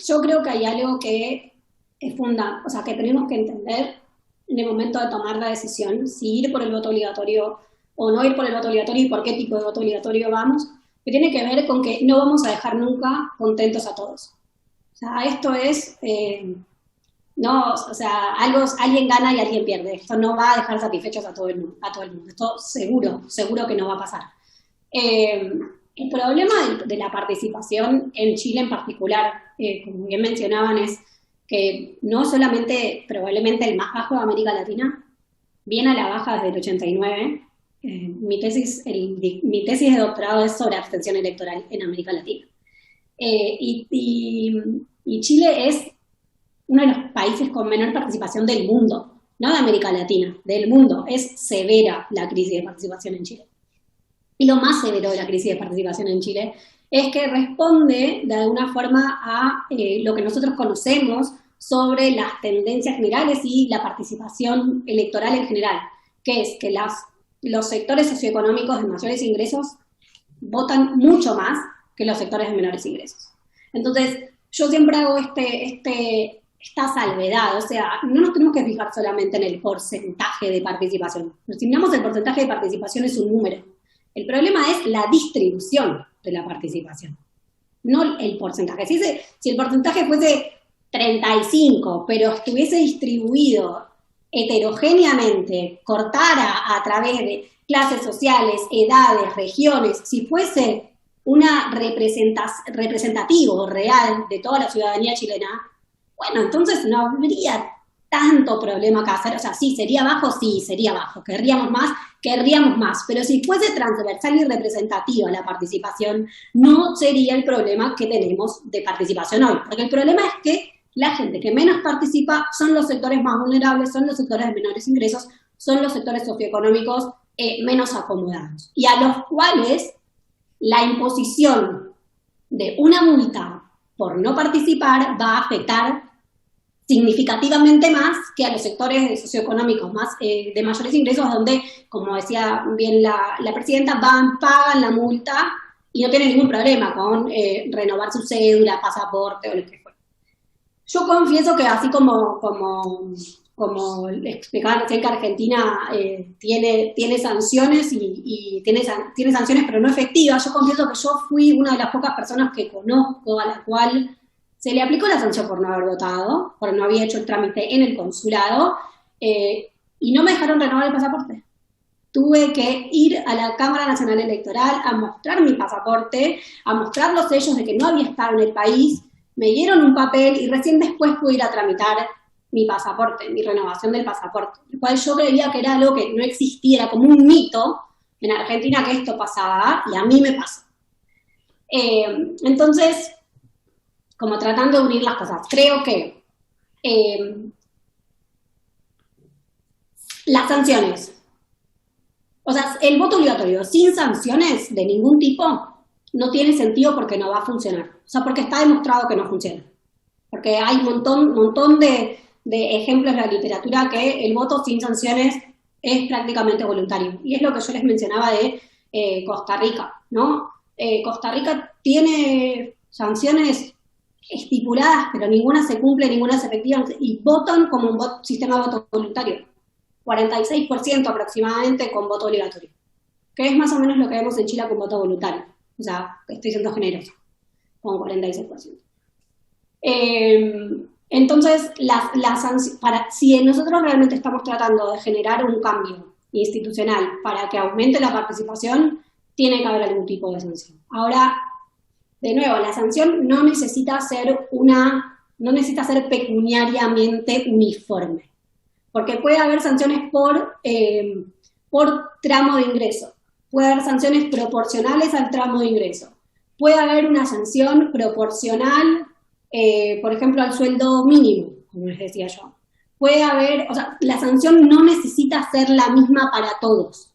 Yo creo que hay algo que es fundamental, o sea, que tenemos que entender en el momento de tomar la decisión, si ir por el voto obligatorio o no ir por el voto obligatorio y por qué tipo de voto obligatorio vamos, que tiene que ver con que no vamos a dejar nunca contentos a todos. O sea, esto es, no, o sea, alguien gana y alguien pierde. Esto no va a dejar satisfechos a todo el mundo. Esto seguro que no va a pasar. El problema de la participación en Chile en particular, como bien mencionaban, es que no solamente probablemente el más bajo de América Latina, viene a la baja desde el 89. Mi tesis de doctorado es sobre abstención electoral en América Latina. Y Chile es uno de los países con menor participación del mundo, no de América Latina, del mundo. Es severa la crisis de participación en Chile. y lo más severo de la crisis de participación en Chile, es que responde de alguna forma a lo que nosotros conocemos sobre las tendencias generales y la participación electoral en general, que es que los sectores socioeconómicos de mayores ingresos votan mucho más que los sectores de menores ingresos. Entonces, yo siempre hago esta salvedad, o sea, no nos tenemos que fijar solamente en el porcentaje de participación. Si miramos el porcentaje de participación es un número. El problema es la distribución de la participación, no el porcentaje. Si el porcentaje fuese 35, pero estuviese distribuido heterogéneamente, cortara a través de clases sociales, edades, regiones, si fuese una representativo real de toda la ciudadanía chilena, bueno, entonces no habría tanto problema que hacer. O sea, sí, sería bajo, querríamos más, pero si fuese transversal y representativa la participación, no sería el problema que tenemos de participación hoy, porque el problema es que la gente que menos participa son los sectores más vulnerables, son los sectores de menores ingresos, son los sectores socioeconómicos menos acomodados, y a los cuales la imposición de una multa por no participar va a afectar significativamente más que a los sectores socioeconómicos más de mayores ingresos, donde, como decía bien la presidenta, pagan la multa y no tienen ningún problema con renovar su cédula, pasaporte o lo que fuera. Yo confieso que así como explicaba recién que Argentina tiene sanciones y tiene sanciones pero no efectivas, yo confieso que yo fui una de las pocas personas que conozco a la cual se le aplicó la sanción por no haber votado, por no haber hecho el trámite en el consulado, y no me dejaron renovar el pasaporte. Tuve que ir a la Cámara Nacional Electoral a mostrar mi pasaporte, a mostrar los sellos de que no había estado en el país, me dieron un papel y recién después pude ir a tramitar mi pasaporte, mi renovación del pasaporte, el cual yo creía que era algo que no existiera, como un mito en Argentina que esto pasaba, y a mí me pasó. Entonces, como tratando de unir las cosas, creo que las sanciones, o sea, el voto obligatorio sin sanciones de ningún tipo no tiene sentido porque no va a funcionar, o sea, porque está demostrado que no funciona, porque hay un montón de ejemplos de la literatura que el voto sin sanciones es prácticamente voluntario, y es lo que yo les mencionaba de Costa Rica, ¿no? Costa Rica tiene sanciones estipuladas, pero ninguna se cumple, ninguna se efectiva, y votan como un sistema de voto voluntario, 46% aproximadamente con voto obligatorio, que es más o menos lo que vemos en Chile con voto voluntario, o sea, estoy siendo generosa, con 46%. Entonces, si nosotros realmente estamos tratando de generar un cambio institucional para que aumente la participación, tiene que haber algún tipo de sanción. Ahora, de nuevo, la sanción no necesita ser pecuniariamente uniforme, porque puede haber sanciones por tramo de ingreso, puede haber sanciones proporcionales al tramo de ingreso, puede haber una sanción proporcional, por ejemplo, al sueldo mínimo, como les decía yo. Puede haber, o sea, la sanción no necesita ser la misma para todos,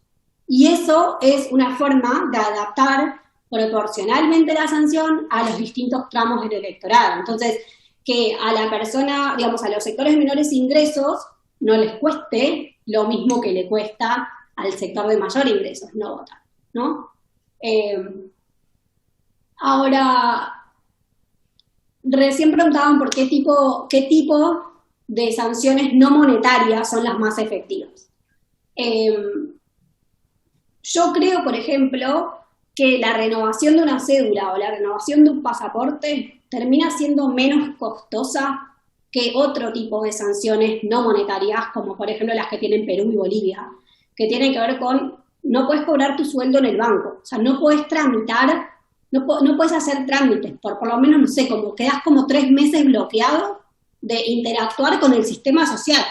y eso es una forma de adaptar proporcionalmente la sanción a los distintos tramos del electorado. Entonces, que a la persona, digamos, a los sectores de menores ingresos no les cueste lo mismo que le cuesta al sector de mayor ingresos no votar, ¿no? Ahora, recién preguntaban por qué tipo de sanciones no monetarias son las más efectivas. Yo creo, por ejemplo, que la renovación de una cédula o la renovación de un pasaporte termina siendo menos costosa que otro tipo de sanciones no monetarias, como por ejemplo las que tienen Perú y Bolivia, que tienen que ver con no puedes cobrar tu sueldo en el banco, o sea, no puedes tramitar, no puedes hacer trámites, por lo menos, no sé, como quedas como 3 meses bloqueado de interactuar con el sistema social,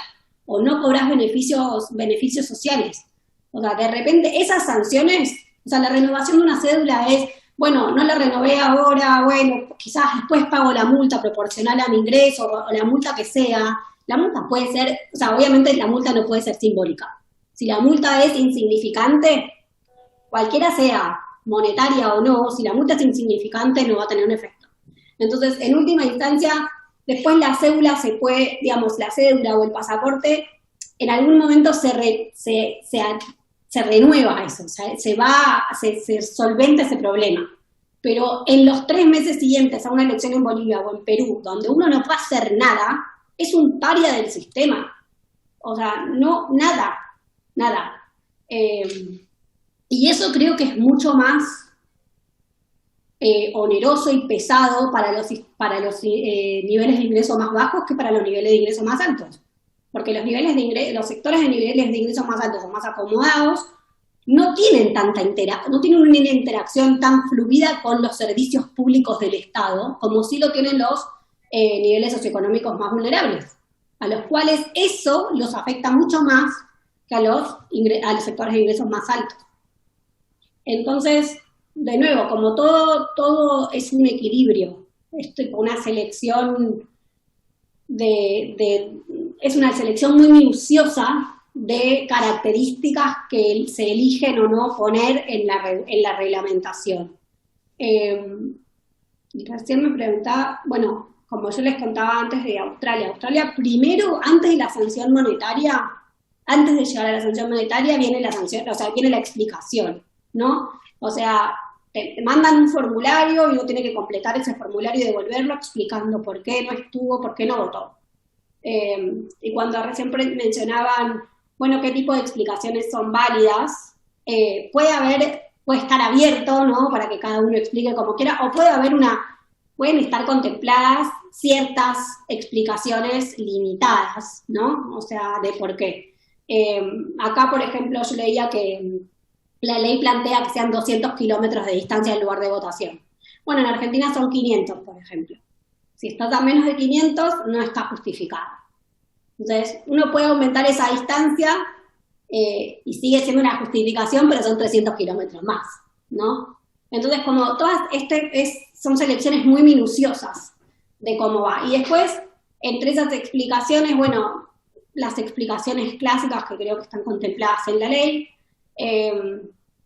o no cobras beneficios sociales. O sea, de repente esas sanciones, o sea, la renovación de una cédula es, bueno, no la renové ahora, bueno, quizás después pago la multa proporcional a mi ingreso, o la multa que sea. La multa puede ser, o sea, obviamente la multa no puede ser simbólica. Si la multa es insignificante, cualquiera sea monetaria o no, si la multa es insignificante no va a tener un efecto. Entonces, en última instancia, después la cédula se puede, digamos, la cédula o el pasaporte, en algún momento se renueva eso, o sea, se solventa ese problema. Pero en los 3 meses siguientes a una elección en Bolivia o en Perú, donde uno no puede hacer nada, es un paria del sistema. O sea, no, nada. Y eso creo que es mucho más oneroso y pesado para los niveles de ingreso más bajos que para los niveles de ingreso más altos. Porque los sectores de niveles de ingresos más altos o más acomodados no tienen no tienen una interacción tan fluida con los servicios públicos del Estado como sí lo tienen los niveles socioeconómicos más vulnerables, a los cuales eso los afecta mucho más que a los sectores de ingresos más altos. Entonces, de nuevo, como todo es un equilibrio, una selección es una selección muy minuciosa de características que se eligen o no poner en la reglamentación. Recién me preguntaba, bueno, como yo les contaba antes de Australia primero, antes de la sanción monetaria, antes de llegar a la sanción monetaria viene la sanción, o sea, viene la explicación, ¿no? O sea, te mandan un formulario y uno tiene que completar ese formulario y devolverlo explicando por qué no estuvo, por qué no votó. Y cuando recién mencionaban, bueno, qué tipo de explicaciones son válidas, puede estar abierto, ¿no? Para que cada uno explique como quiera, o pueden estar contempladas ciertas explicaciones limitadas, ¿no? O sea, de por qué. Acá, por ejemplo, yo leía que la ley plantea que sean 200 kilómetros de distancia del lugar de votación. Bueno, en Argentina son 500, por ejemplo. Si estás a menos de 500, no está justificado. Entonces, uno puede aumentar esa distancia y sigue siendo una justificación, pero son 300 kilómetros más, ¿no? Entonces, como todas, son selecciones muy minuciosas de cómo va. Y después, entre esas explicaciones, bueno, las explicaciones clásicas que creo que están contempladas en la ley,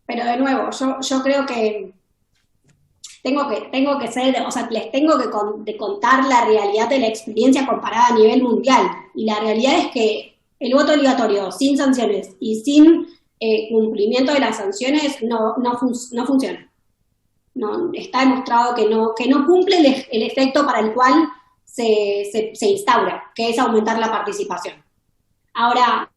pero de nuevo, yo creo que tengo que ser, o sea, les tengo que contar la realidad de la experiencia comparada a nivel mundial. Y la realidad es que el voto obligatorio sin sanciones y sin cumplimiento de las sanciones no funciona. No, está demostrado que no cumple el efecto para el cual se instaura, que es aumentar la participación. Ahora,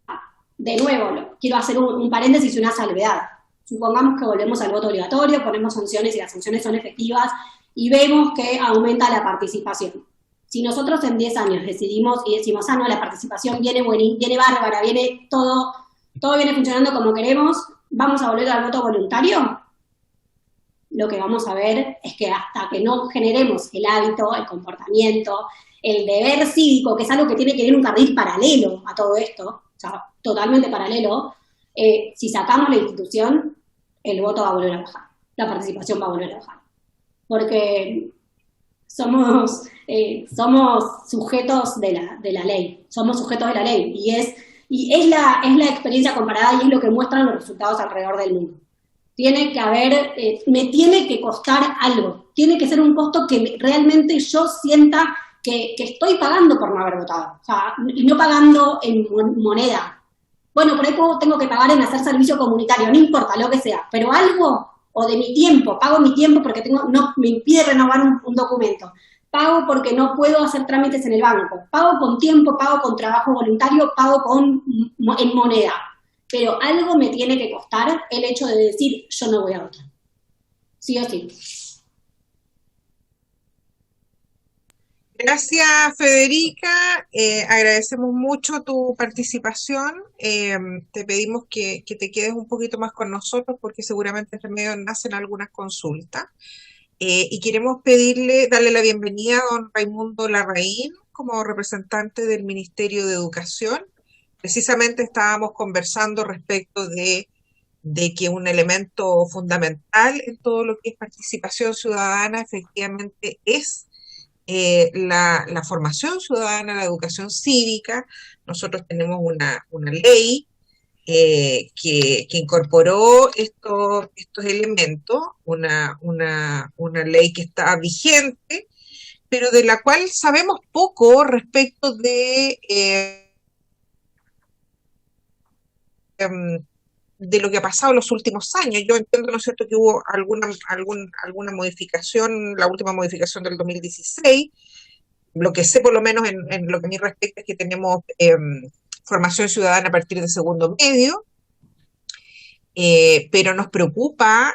de nuevo, quiero hacer un paréntesis y una salvedad. Supongamos que volvemos al voto obligatorio, ponemos sanciones y las sanciones son efectivas y vemos que aumenta la participación. Si nosotros en 10 años decidimos y decimos, no, la participación viene bárbara, todo viene funcionando como queremos, ¿vamos a volver al voto voluntario? Lo que vamos a ver es que hasta que no generemos el hábito, el comportamiento, el deber cívico, que es algo que tiene que ir en un carril paralelo a todo esto, o sea, totalmente paralelo, si sacamos la institución, el voto va a volver a bajar, la participación va a volver a bajar. Porque somos sujetos de la ley, somos sujetos de la ley, y es la experiencia comparada y es lo que muestran los resultados alrededor del mundo. Tiene que haber, me tiene que costar algo, tiene que ser un costo que realmente yo sienta que estoy pagando por no haber votado, o sea, y no pagando en moneda. Bueno, por ahí tengo que pagar en hacer servicio comunitario, no importa lo que sea, pero algo, o de mi tiempo, pago mi tiempo porque no me impide renovar un documento, pago porque no puedo hacer trámites en el banco, pago con tiempo, pago con trabajo voluntario, pago en moneda, pero algo me tiene que costar el hecho de decir yo no voy a votar, sí o sí. Gracias, Federica. Agradecemos mucho tu participación. Te pedimos que te quedes un poquito más con nosotros porque seguramente entre medio nacen algunas consultas. Y queremos darle la bienvenida a don Raimundo Larraín como representante del Ministerio de Educación. Precisamente estábamos conversando respecto de que un elemento fundamental en todo lo que es participación ciudadana efectivamente es la formación ciudadana, la educación cívica. Nosotros tenemos una ley que incorporó estos elementos, una ley que está vigente, pero de la cual sabemos poco respecto de lo que ha pasado en los últimos años. Yo entiendo, ¿no es cierto?, que hubo alguna modificación, la última modificación del 2016. Lo que sé, por lo menos en lo que a mí respecta, es que tenemos formación ciudadana a partir de segundo medio, pero nos preocupa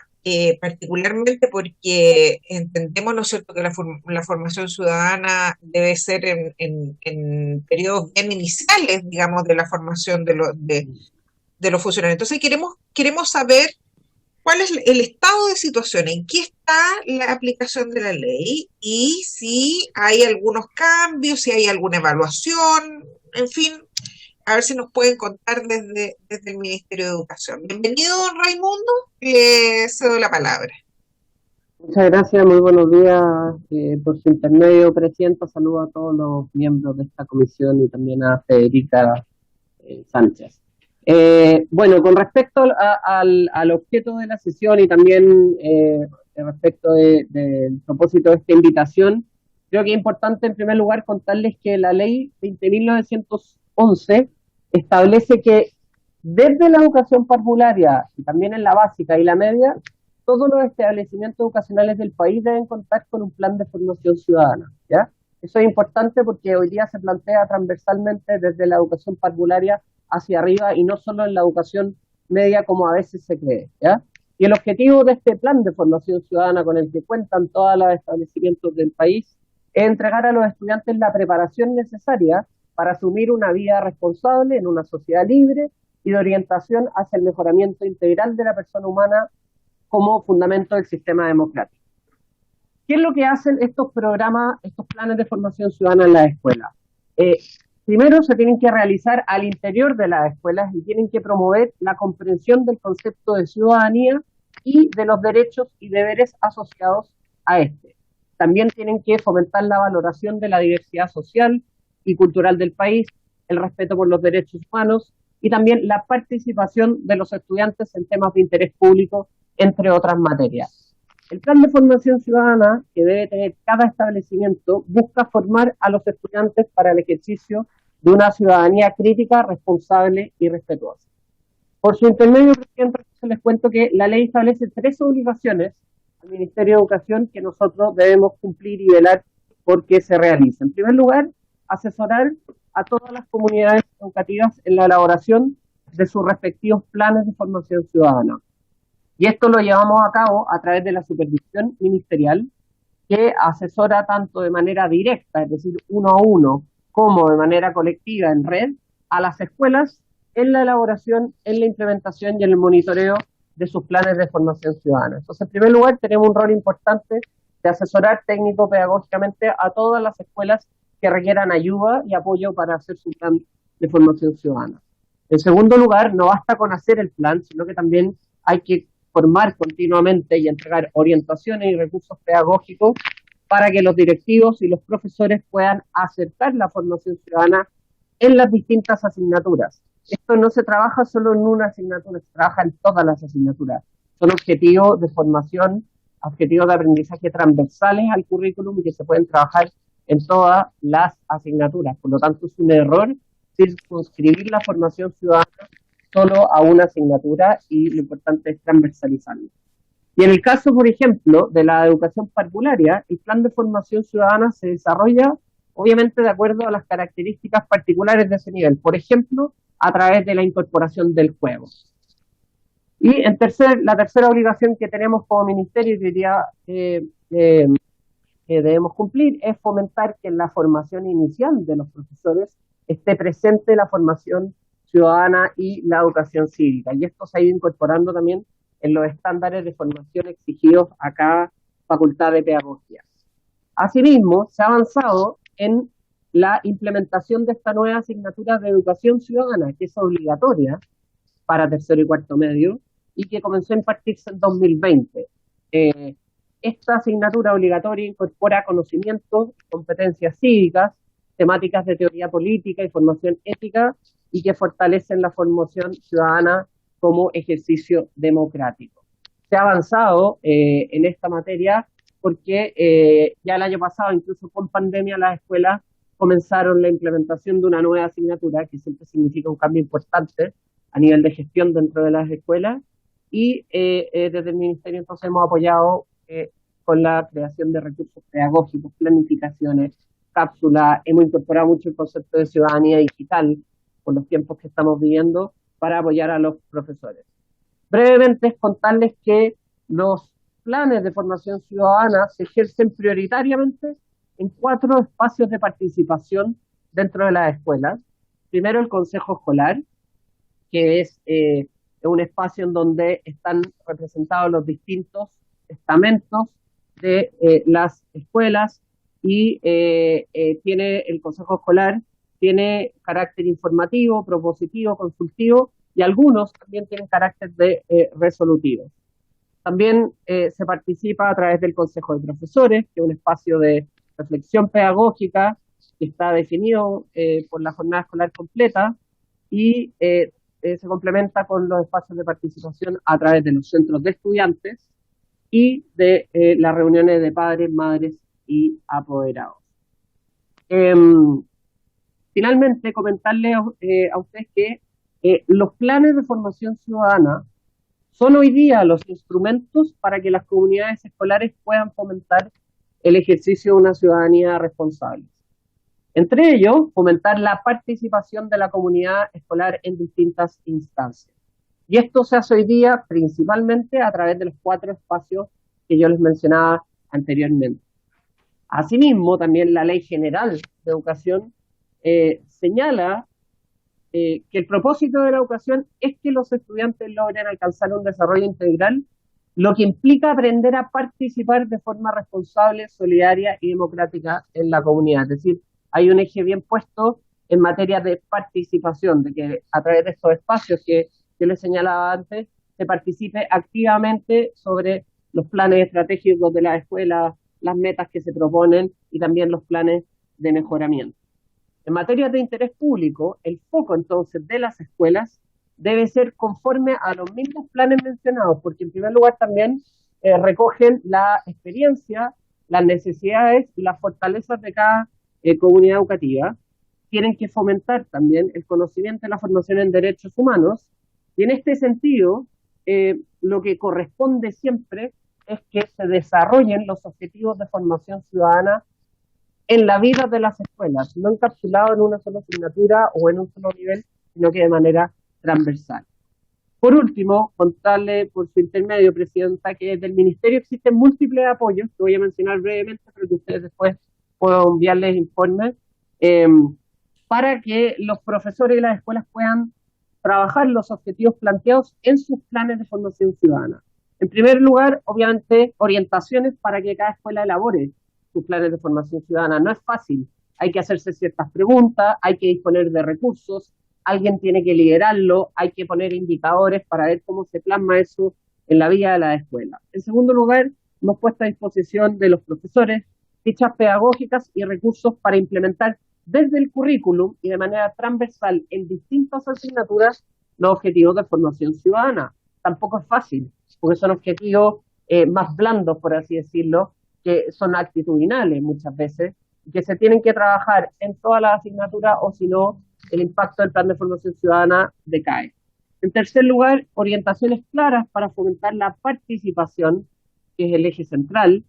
particularmente porque entendemos, ¿no es cierto?, que la formación ciudadana debe ser en periodos bien iniciales, digamos, de la formación de los funcionarios. Entonces queremos saber cuál es el estado de situación, en qué está la aplicación de la ley y si hay algunos cambios, si hay alguna evaluación, en fin, a ver si nos pueden contar desde el Ministerio de Educación. Bienvenido, don Raimundo, le cedo la palabra. Muchas gracias, muy buenos días por su intermedio, Presidenta. Saludo a todos los miembros de esta comisión y también a Federica Sánchez. Bueno, con respecto al objeto de la sesión y también respecto del propósito de esta invitación, creo que es importante en primer lugar contarles que la ley 20.911 establece que desde la educación parvularia y también en la básica y la media, todos los establecimientos educacionales del país deben contar con un plan de formación ciudadana, ¿ya? Eso es importante porque hoy día se plantea transversalmente desde la educación parvularia hacia arriba y no solo en la educación media como a veces se cree, ¿ya? Y el objetivo de este plan de formación ciudadana con el que cuentan todos los establecimientos del país es entregar a los estudiantes la preparación necesaria para asumir una vida responsable en una sociedad libre y de orientación hacia el mejoramiento integral de la persona humana como fundamento del sistema democrático. ¿Qué es lo que hacen estos programas, estos planes de formación ciudadana en las escuelas? Primero se tienen que realizar al interior de las escuelas y tienen que promover la comprensión del concepto de ciudadanía y de los derechos y deberes asociados a este. También tienen que fomentar la valoración de la diversidad social y cultural del país, el respeto por los derechos humanos y también la participación de los estudiantes en temas de interés público, entre otras materias. El plan de formación ciudadana que debe tener cada establecimiento busca formar a los estudiantes para el ejercicio de una ciudadanía crítica, responsable y respetuosa. Por su intermedio, Presidente, les cuento que la ley establece 3 obligaciones al Ministerio de Educación que nosotros debemos cumplir y velar porque se realicen. En primer lugar, asesorar a todas las comunidades educativas en la elaboración de sus respectivos planes de formación ciudadana. Y esto lo llevamos a cabo a través de la supervisión ministerial, que asesora tanto de manera directa, es decir, uno a uno, como de manera colectiva en red, a las escuelas en la elaboración, en la implementación y en el monitoreo de sus planes de formación ciudadana. Entonces, en primer lugar, tenemos un rol importante de asesorar técnico-pedagógicamente a todas las escuelas que requieran ayuda y apoyo para hacer su plan de formación ciudadana. En segundo lugar, no basta con hacer el plan, sino que también hay que formar continuamente y entregar orientaciones y recursos pedagógicos para que los directivos y los profesores puedan acercar la formación ciudadana en las distintas asignaturas. Esto no se trabaja solo en una asignatura, se trabaja en todas las asignaturas. Son objetivos de formación, objetivos de aprendizaje transversales al currículum y que se pueden trabajar en todas las asignaturas. Por lo tanto, es un error circunscribir la formación ciudadana solo a una asignatura y lo importante es transversalizarlo. Y en el caso, por ejemplo, de la educación parvularia, el plan de formación ciudadana se desarrolla obviamente de acuerdo a las características particulares de ese nivel, por ejemplo, a través de la incorporación del juego. Y la tercera obligación que tenemos como ministerio y diría que debemos cumplir es fomentar que en la formación inicial de los profesores esté presente la formación ciudadana y la educación cívica. Y esto se ha ido incorporando también en los estándares de formación exigidos a cada facultad de pedagogía. Asimismo, se ha avanzado en la implementación de esta nueva asignatura de educación ciudadana, que es obligatoria para tercero y cuarto medio, y que comenzó a impartirse en 2020. Esta asignatura obligatoria incorpora conocimientos, competencias cívicas, temáticas de teoría política y formación ética y que fortalecen la formación ciudadana como ejercicio democrático. Se ha avanzado en esta materia porque ya el año pasado, incluso con pandemia, las escuelas comenzaron la implementación de una nueva asignatura que siempre significa un cambio importante a nivel de gestión dentro de las escuelas y desde el Ministerio entonces hemos apoyado con la creación de recursos pedagógicos, planificaciones, cápsulas, hemos incorporado mucho el concepto de ciudadanía digital por los tiempos que estamos viviendo para apoyar a los profesores. Brevemente es contarles que los planes de formación ciudadana se ejercen prioritariamente en 4 espacios de participación dentro de las escuelas. Primero, el Consejo Escolar, que es un espacio en donde están representados los distintos estamentos de las escuelas y tiene el Consejo Escolar tiene carácter informativo, propositivo, consultivo y algunos también tienen carácter de resolutivo. También se participa a través del Consejo de Profesores, que es un espacio de reflexión pedagógica que está definido por la jornada escolar completa y se complementa con los espacios de participación a través de los centros de estudiantes y de las reuniones de padres, madres y apoderados. Finalmente, comentarles a ustedes que los planes de formación ciudadana son hoy día los instrumentos para que las comunidades escolares puedan fomentar el ejercicio de una ciudadanía responsable. Entre ellos, fomentar la participación de la comunidad escolar en distintas instancias. Y esto se hace hoy día principalmente a través de los 4 espacios que yo les mencionaba anteriormente. Asimismo, también la Ley General de Educación señala que el propósito de la educación es que los estudiantes logren alcanzar un desarrollo integral, lo que implica aprender a participar de forma responsable, solidaria y democrática en la comunidad. Es decir, hay un eje bien puesto en materia de participación, de que a través de estos espacios que yo les señalaba antes, se participe activamente sobre los planes estratégicos de la escuela, las metas que se proponen y también los planes de mejoramiento. En materia de interés público, el foco entonces de las escuelas debe ser conforme a los mismos planes mencionados, porque en primer lugar también recogen la experiencia, las necesidades y las fortalezas de cada comunidad educativa. Tienen que fomentar también el conocimiento y la formación en derechos humanos, y en este sentido, lo que corresponde siempre es que se desarrollen los objetivos de formación ciudadana en la vida de las escuelas, no encapsulado en una sola asignatura o en un solo nivel, sino que de manera transversal. Por último, contarle por su intermedio, Presidenta, que desde el Ministerio existen múltiples apoyos, que voy a mencionar brevemente, pero que ustedes después puedan enviarles informes, para que los profesores y las escuelas puedan trabajar los objetivos planteados en sus planes de formación ciudadana. En primer lugar, obviamente, orientaciones para que cada escuela elabore sus planes de formación ciudadana. No es fácil, hay que hacerse ciertas preguntas, hay que disponer de recursos, alguien tiene que liderarlo, hay que poner indicadores para ver cómo se plasma eso en la vida de la escuela. En segundo lugar, hemos puesto a disposición de los profesores fichas pedagógicas y recursos para implementar desde el currículum y de manera transversal en distintas asignaturas los objetivos de formación ciudadana. Tampoco es fácil, porque son objetivos más blandos, por así decirlo, que son actitudinales muchas veces, que se tienen que trabajar en todas las asignaturas o si no, el impacto del plan de formación ciudadana decae. En tercer lugar, orientaciones claras para fomentar la participación, que es el eje central,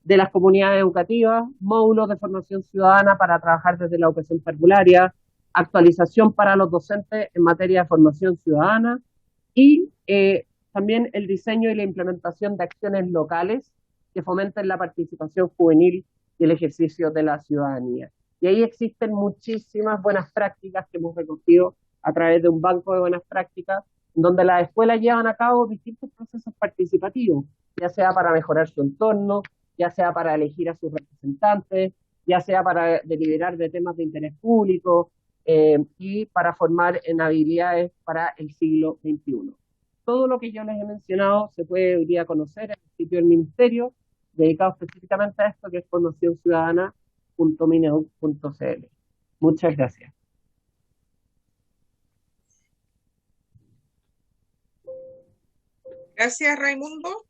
de las comunidades educativas, módulos de formación ciudadana para trabajar desde la educación parvularia, actualización para los docentes en materia de formación ciudadana y también el diseño y la implementación de acciones locales que fomenten la participación juvenil y el ejercicio de la ciudadanía. Y ahí existen muchísimas buenas prácticas que hemos recogido a través de un banco de buenas prácticas, donde las escuelas llevan a cabo distintos procesos participativos, ya sea para mejorar su entorno, ya sea para elegir a sus representantes, ya sea para deliberar de temas de interés público y para formar en habilidades para el siglo XXI. Todo lo que yo les he mencionado se puede hoy día conocer en el sitio del Ministerio, dedicado específicamente a esto, que es formacionciudadana.mineduc.cl. Muchas gracias. Gracias, Raimundo.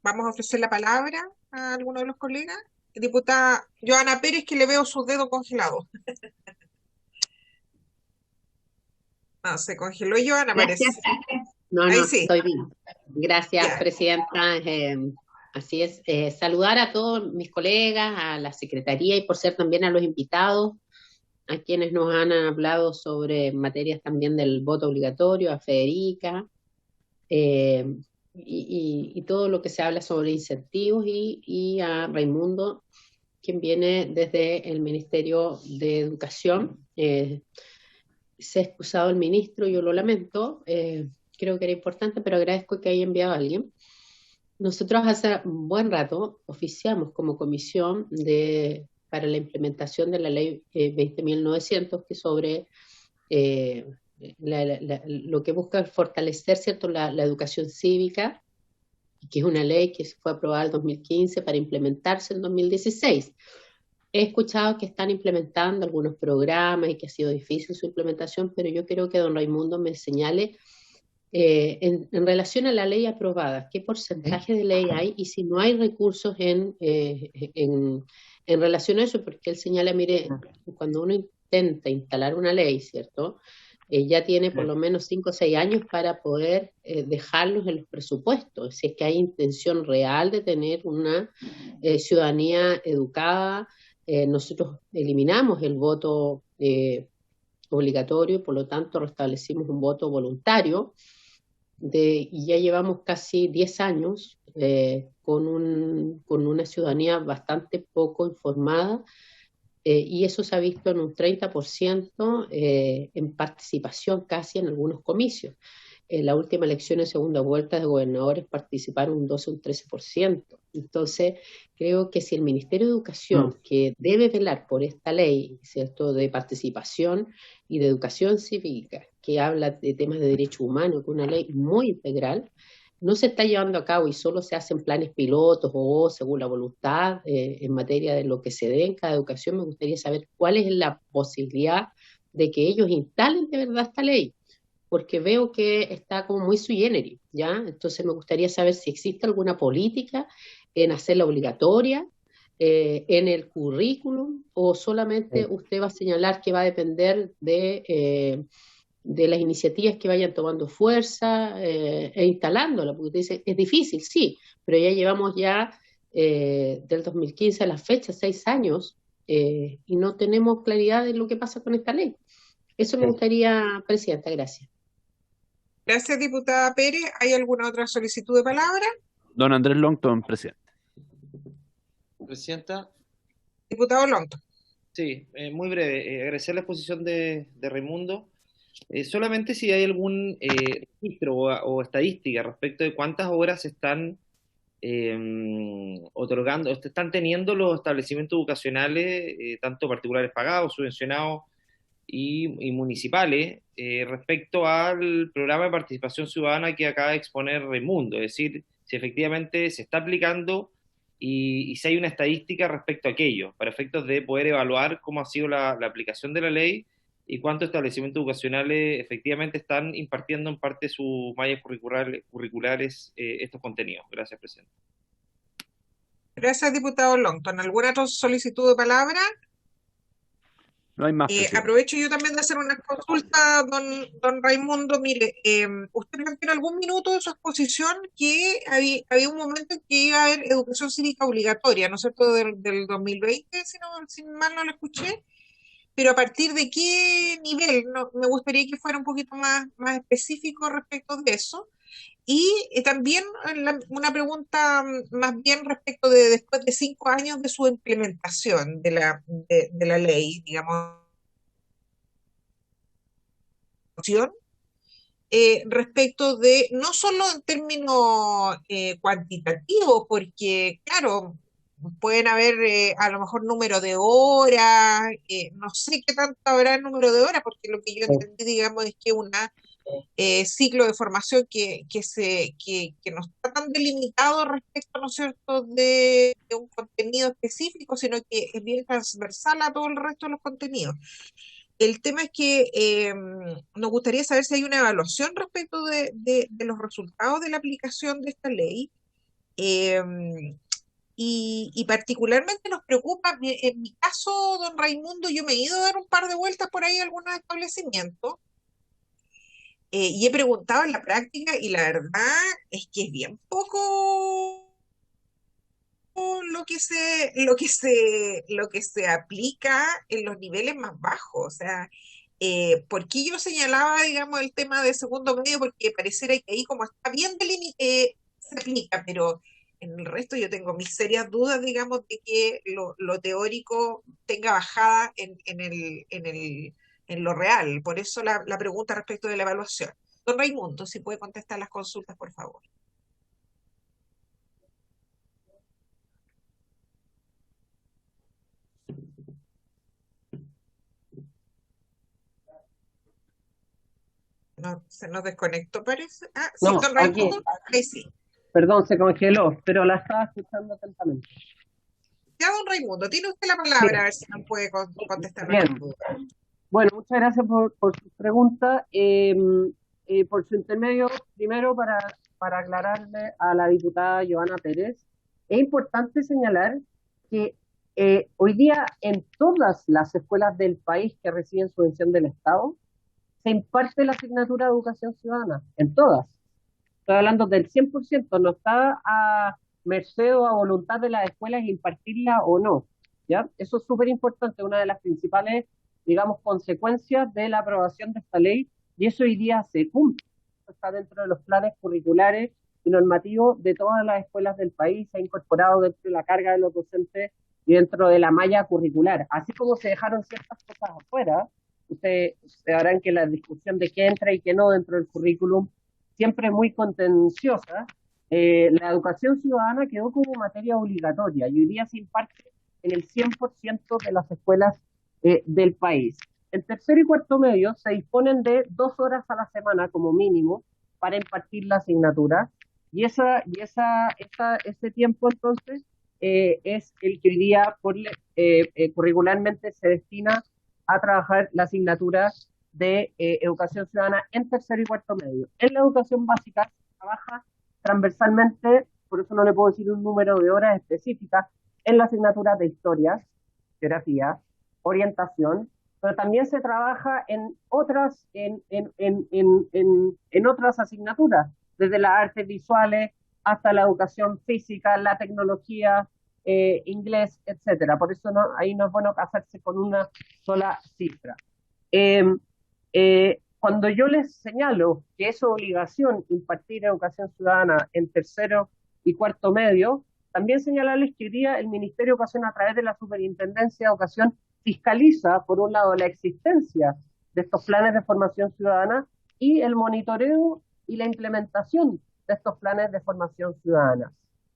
Vamos a ofrecer la palabra a alguno de los colegas. Diputada Joana Pérez, que le veo sus dedos congelados. No, se congeló Joana, parece. Gracias. No, Ahí no, sí. estoy bien. Gracias, Ya. Presidenta. Así es, saludar a todos mis colegas, a la Secretaría y por ser también a los invitados, a quienes nos han hablado sobre materias también del voto obligatorio, a Federica, y todo lo que se habla sobre incentivos, y a Raimundo, quien viene desde el Ministerio de Educación. Se ha excusado el ministro, yo lo lamento, creo que era importante, pero agradezco que haya enviado a alguien. Nosotros hace un buen rato oficiamos como comisión para la implementación de la ley 20.900, que sobre lo que busca es fortalecer, ¿cierto?, la educación cívica, que es una ley que fue aprobada en 2015 para implementarse en 2016. He escuchado que están implementando algunos programas y que ha sido difícil su implementación, pero yo creo que don Raimundo me señale en relación a la ley aprobada, qué porcentaje de ley hay y si no hay recursos en relación a eso, porque él señala, mire, cuando uno intenta instalar una ley, ¿cierto?, ya tiene por lo menos 5 o 6 años para poder dejarlos en los presupuestos, si es que hay intención real de tener una ciudadanía educada. Nosotros eliminamos el voto obligatorio, por lo tanto restablecimos un voto voluntario, y ya llevamos casi 10 años con una ciudadanía bastante poco informada, y eso se ha visto en un 30% en participación casi en algunos comicios. En la última elección en segunda vuelta de gobernadores participaron un 12 o un 13%. Entonces, creo que si el Ministerio de Educación, que debe velar por esta ley, ¿cierto?, de participación y de educación cívica, que habla de temas de derechos humanos, que es una ley muy integral, no se está llevando a cabo y solo se hacen planes pilotos o según la voluntad en materia de lo que se dé en cada educación, me gustaría saber cuál es la posibilidad de que ellos instalen de verdad esta ley, porque veo que está como muy sui generis, ¿ya? Entonces me gustaría saber si existe alguna política en hacerla obligatoria, en el currículum, o solamente usted va a señalar que va a depender de las iniciativas que vayan tomando fuerza e instalándola, porque usted dice, es difícil, sí, pero ya llevamos del 2015 a la fecha 6 años y no tenemos claridad de lo que pasa con esta ley. Eso me gustaría, Presidenta, gracias. Gracias, diputada Pérez. ¿Hay alguna otra solicitud de palabra? Don Andrés Longton, presidente. Presidenta. Diputado Longton. Sí, muy breve. Agradecer la exposición de Raimundo. Solamente si hay algún registro o estadística respecto de cuántas horas están otorgando, están teniendo los establecimientos educacionales, tanto particulares pagados, subvencionados y municipales, respecto al programa de participación ciudadana que acaba de exponer Raimundo, es decir, si efectivamente se está aplicando y si hay una estadística respecto a aquello, para efectos de poder evaluar cómo ha sido la aplicación de la ley y cuántos establecimientos educacionales efectivamente están impartiendo en parte de sus mallas curriculares estos contenidos. Gracias, presidente. Gracias, diputado Longton. ¿Alguna otra solicitud de palabra? No hay más, presidente. Aprovecho yo también de hacer una consulta, don Raimundo. Mire, usted planteó en algún minuto de su exposición que había un momento en que iba a haber educación cívica obligatoria, ¿no es cierto?, del 2020, si mal no lo escuché. Pero ¿a partir de qué nivel? No, me gustaría que fuera un poquito más específico respecto de eso. Y también una pregunta más bien respecto de después de 5 años de su implementación de la ley, digamos, respecto de, no solo en términos cuantitativos, porque claro, pueden haber a lo mejor número de horas, no sé qué tanto habrá el número de horas, porque lo que yo entendí, digamos, es que una ciclo de formación que no está tan delimitado respecto, ¿no es cierto?, de un contenido específico, sino que es bien transversal a todo el resto de los contenidos. El tema es que nos gustaría saber si hay una evaluación respecto de los resultados de la aplicación de esta ley. Y particularmente nos preocupa, en mi caso, don Raimundo, yo me he ido a dar un par de vueltas por ahí a algunos establecimientos, y he preguntado en la práctica y la verdad es que es bien poco lo que se aplica en los niveles más bajos. O sea, ¿por qué yo señalaba, digamos, el tema de segundo medio? Porque pareciera que ahí como está bien delimitado, se aplica, pero en el resto yo tengo mis serias dudas, digamos, de que lo teórico tenga bajada en lo real. Por eso la pregunta respecto de la evaluación. Don Raimundo, si puede contestar las consultas, por favor. No, se nos desconectó, parece. Ah, sí, No, don aquí, Raimundo, ahí sí. perdón, se congeló, pero la estaba escuchando atentamente. Ya, don Raimundo, tiene usted la Sí, palabra, a ver si nos puede contestar nuestras bien. dudas. Bueno, muchas gracias por su pregunta. Por su intermedio, primero para aclararle a la diputada Joana Pérez, es importante señalar que hoy día en todas las escuelas del país que reciben subvención del Estado, se imparte la asignatura de educación ciudadana, en todas. Estoy hablando del 100%, no está a merced o a voluntad de las escuelas impartirla o no, ¿ya? Eso es súper importante, una de las principales, digamos, consecuencias de la aprobación de esta ley, y eso hoy día se cumple. Está dentro de los planes curriculares y normativos de todas las escuelas del país, se ha incorporado dentro de la carga de los docentes y dentro de la malla curricular. Así como se dejaron ciertas cosas afuera, ustedes sabrán que la discusión de qué entra y qué no dentro del currículum siempre muy contenciosa. La educación ciudadana quedó como materia obligatoria y hoy día se imparte en el 100% de las escuelas del país. En tercero y cuarto medio se disponen de 2 horas a la semana como mínimo para impartir la asignatura, y ese tiempo entonces es el que hoy día curricularmente se destina a trabajar la asignatura de educación ciudadana en tercero y cuarto medio. En la educación básica se trabaja transversalmente, por eso no le puedo decir un número de horas específicas, en la asignatura de historia, geografía, orientación, pero también se trabaja en otras, en otras asignaturas, desde las artes visuales hasta la educación física, la tecnología, inglés, etcétera. Por eso ahí no es bueno casarse con una sola cifra. Cuando yo les señalo que es obligación impartir educación ciudadana en tercero y cuarto medio, también señalarles que hoy día el Ministerio de Educación, a través de la Superintendencia de Educación, fiscaliza, por un lado, la existencia de estos planes de formación ciudadana y el monitoreo y la implementación de estos planes de formación ciudadana.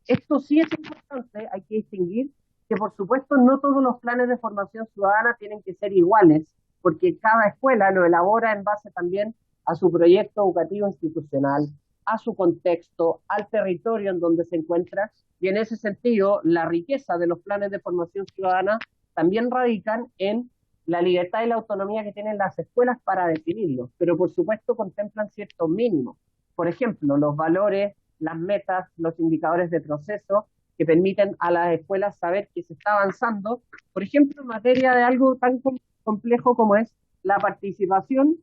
Esto sí es importante, hay que distinguir que, por supuesto, no todos los planes de formación ciudadana tienen que ser iguales, porque cada escuela lo elabora en base también a su proyecto educativo institucional, a su contexto, al territorio en donde se encuentra, y en ese sentido la riqueza de los planes de formación ciudadana también radican en la libertad y la autonomía que tienen las escuelas para definirlos, pero por supuesto contemplan ciertos mínimos. Por ejemplo, los valores, las metas, los indicadores de proceso que permiten a las escuelas saber que se está avanzando, por ejemplo, en materia de algo tan complejo como es la participación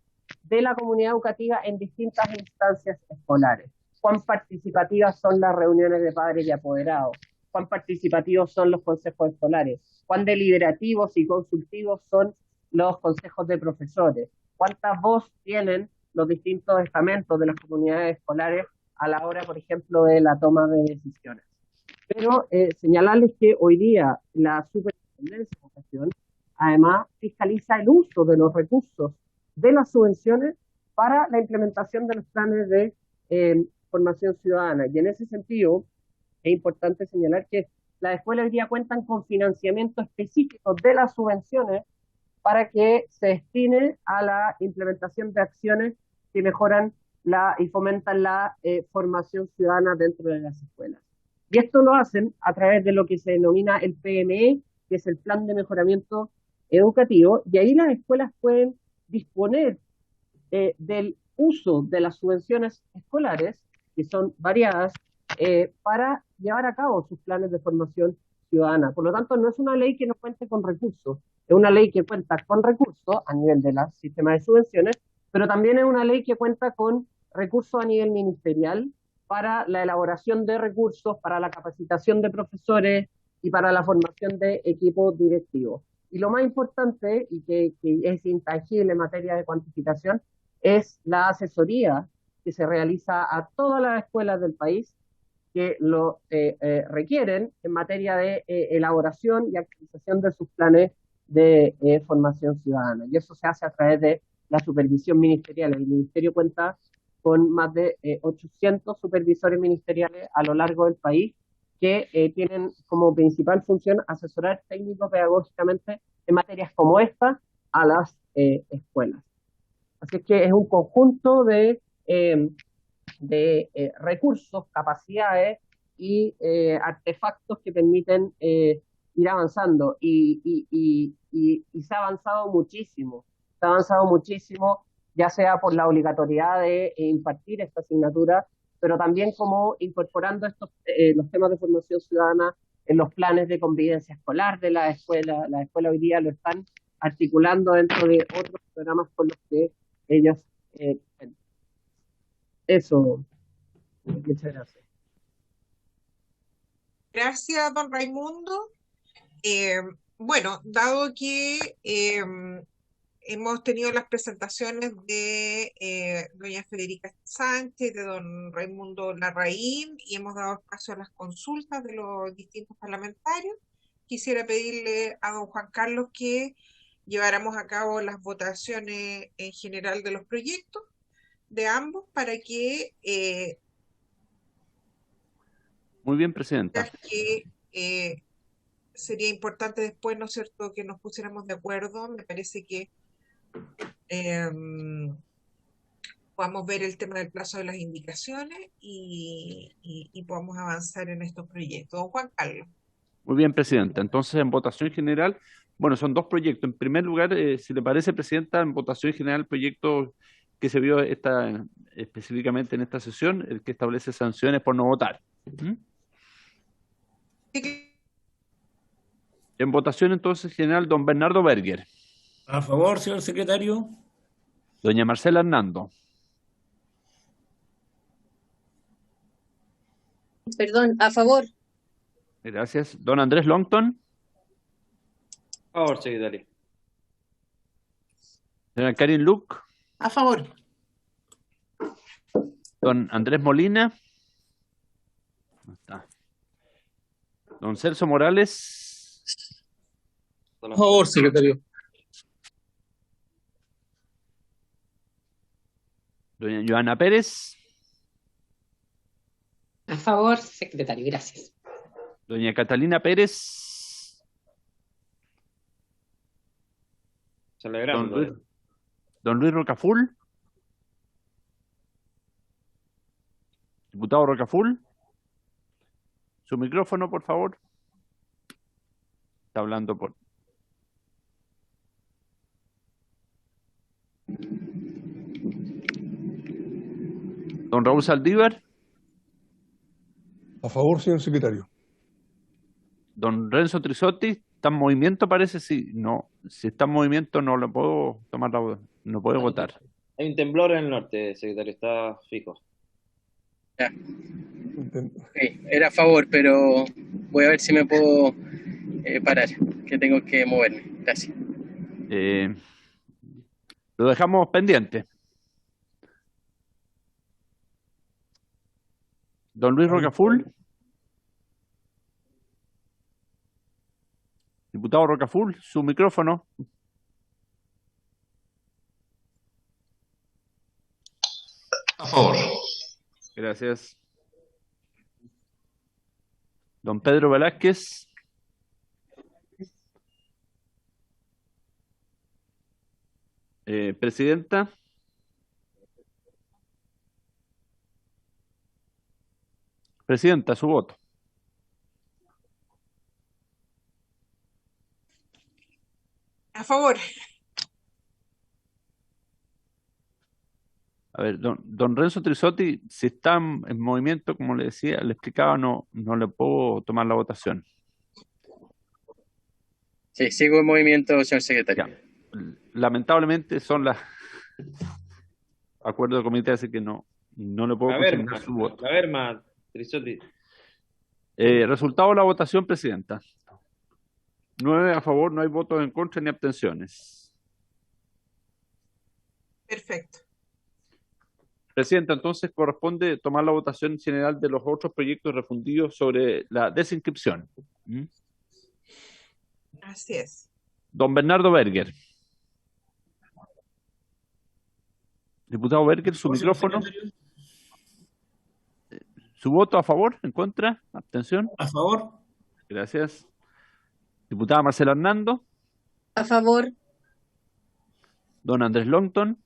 de la comunidad educativa en distintas instancias escolares. Cuán participativas son las reuniones de padres y apoderados, cuán participativos son los consejos escolares, cuán deliberativos y consultivos son los consejos de profesores, cuántas voz tienen los distintos estamentos de las comunidades escolares a la hora, por ejemplo, de la toma de decisiones. Pero señalarles que hoy día la Superintendencia de Educación además fiscaliza el uso de los recursos de las subvenciones para la implementación de los planes de formación ciudadana. Y en ese sentido es importante señalar que las escuelas hoy día cuentan con financiamiento específico de las subvenciones para que se destine a la implementación de acciones que mejoran y fomentan la formación ciudadana dentro de las escuelas. Y esto lo hacen a través de lo que se denomina el PME, que es el Plan de Mejoramiento Educativo, y ahí las escuelas pueden disponer del uso de las subvenciones escolares, que son variadas, para llevar a cabo sus planes de formación ciudadana. Por lo tanto, no es una ley que no cuente con recursos, es una ley que cuenta con recursos a nivel del sistema de subvenciones, pero también es una ley que cuenta con recursos a nivel ministerial para la elaboración de recursos, para la capacitación de profesores y para la formación de equipos directivos. Y lo más importante, y que es intangible en materia de cuantificación, es la asesoría que se realiza a todas las escuelas del país que lo requieren en materia de elaboración y actualización de sus planes de formación ciudadana. Y eso se hace a través de la supervisión ministerial. El ministerio cuenta con más de 800 supervisores ministeriales a lo largo del país que tienen como principal función asesorar técnico-pedagógicamente en materias como esta a las escuelas. Así que es un conjunto de recursos, capacidades y artefactos que permiten ir avanzando. Y se ha avanzado muchísimo. Se ha avanzado muchísimo, ya sea por la obligatoriedad de impartir esta asignatura, pero también como incorporando los temas de formación ciudadana en los planes de convivencia escolar de la escuela. Las escuelas hoy día lo están articulando dentro de otros programas con los que ellos eso. Muchas gracias. Gracias, don Raimundo. Bueno, dado que hemos tenido las presentaciones de doña Federica Sánchez, de don Raimundo Larraín, y hemos dado espacio a las consultas de los distintos parlamentarios, quisiera pedirle a don Juan Carlos que lleváramos a cabo las votaciones en general de los proyectos de ambos para que Muy bien, Presidenta. Sería importante después, ¿no es cierto?, que nos pusiéramos de acuerdo. Me parece que podamos ver el tema del plazo de las indicaciones y podamos avanzar en estos proyectos. Don Juan Carlos. Muy bien, Presidenta. Entonces, en votación general, bueno, son dos proyectos. En primer lugar, si le parece, Presidenta, en votación general, el proyecto que se vio específicamente en esta sesión, el que establece sanciones por no votar. En votación, entonces, general, don Bernardo Berger. A favor, señor secretario. Doña Marcela Hernando. Perdón, a favor. Gracias. Don Andrés Longton. A favor, secretario. Señora Karin Luc. A favor. Don Andrés Molina. No está. Don Celso Morales. A favor, secretario. Doña Joana Pérez. A favor, secretario, gracias. Doña Catalina Pérez. Celebrando. Don Luis Rocaful. Diputado Rocaful. Su micrófono, por favor. Está hablando por... Don Raúl Saldívar. A favor, señor secretario. Don Renzo Trisotti, ¿está en movimiento? Parece, sí. No, si está en movimiento no lo puedo tomar no puedo votar. Hay un temblor en el norte, secretario, está fijo. Ya. Okay. Era a favor, pero voy a ver si me puedo parar, que tengo que moverme. Gracias. Lo dejamos pendiente. Don Luis Rocaful. Diputado Rocaful, su micrófono. A favor. Gracias. Don Pedro Velázquez. Presidenta. Presidenta, su voto. A favor. A ver, don Renzo Trisotti, si está en movimiento, como le decía, le explicaba, no le puedo tomar la votación. Sí, sigo en movimiento, señor secretario. Ya. Lamentablemente son las acuerdos de comité, así que no le puedo consignar su voto. A ver, más, Trisotti. Resultado de la votación, presidenta. 9 a favor, no hay votos en contra ni abstenciones. Perfecto. Presidenta, entonces corresponde tomar la votación general de los otros proyectos refundidos sobre la desinscripción. Así es. Don Bernardo Berger. Diputado Berger, su micrófono. ¿Su voto a favor? ¿En contra? ¿Abstención? A favor. Gracias. Diputada Marcela Hernando. A favor. Don Andrés Longton.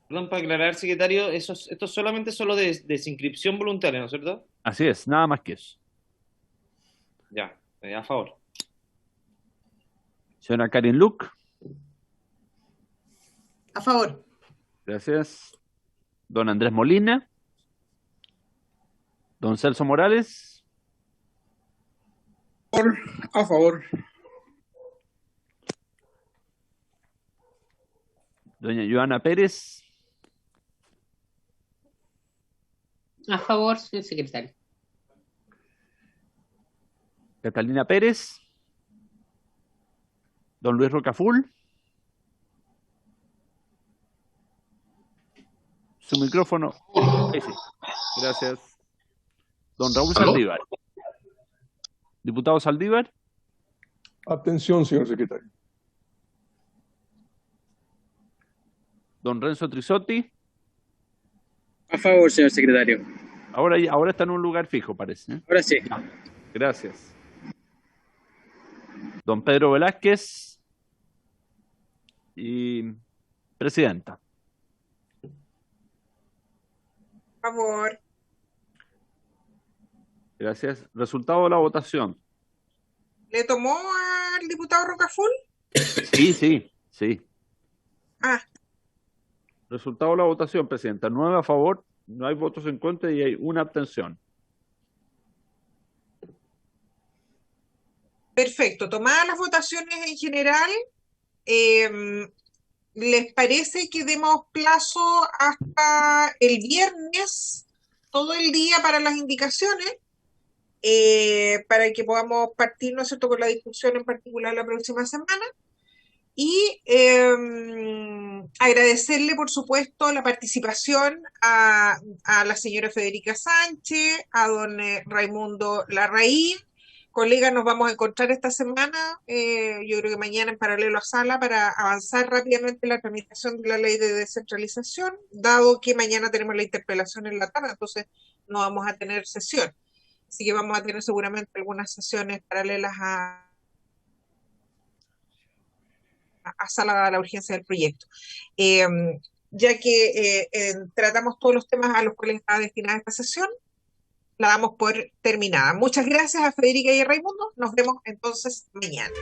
Perdón, para aclarar, secretario, esto es solamente solo de desinscripción voluntaria, ¿no es cierto? Así es, nada más que eso. Ya, a favor. Señora Karin Luc. A favor. Gracias. Don Andrés Molina. Don Celso Morales. A favor. Doña Joana Pérez. A favor, señor secretario. Catalina Pérez. Don Luis Rocaful. Su micrófono. Ahí sí. Gracias. Don Raúl Saldívar. Diputado Saldívar. Abstención, señor secretario. Don Renzo Trisotti. A favor, señor secretario. Ahora está en un lugar fijo, parece. Ahora sí. Gracias. Don Pedro Velázquez. Y presidenta. A favor. Gracias. Resultado de la votación. ¿Le tomó al diputado Rocaful? Sí. Ah, Resultado de la votación, presidenta. 9 a favor, no hay votos en contra y hay una abstención. perfecto. Tomadas las votaciones en general, ¿les parece que demos plazo hasta el viernes, todo el día para las indicaciones? Para que podamos partir, ¿no es cierto?, con la discusión en particular la próxima semana. Y agradecerle, por supuesto, la participación a la señora Federica Sánchez, a don Raimundo Larraín. Colegas, nos vamos a encontrar esta semana, yo creo que mañana en paralelo a sala, para avanzar rápidamente en la tramitación de la ley de descentralización, dado que mañana tenemos la interpelación en la tarde, entonces no vamos a tener sesión. Así que vamos a tener seguramente algunas sesiones paralelas a sala dada la urgencia del proyecto. Ya que tratamos todos los temas a los cuales está destinada esta sesión, la damos por terminada. Muchas gracias a Federica y a Raimundo. Nos vemos entonces mañana.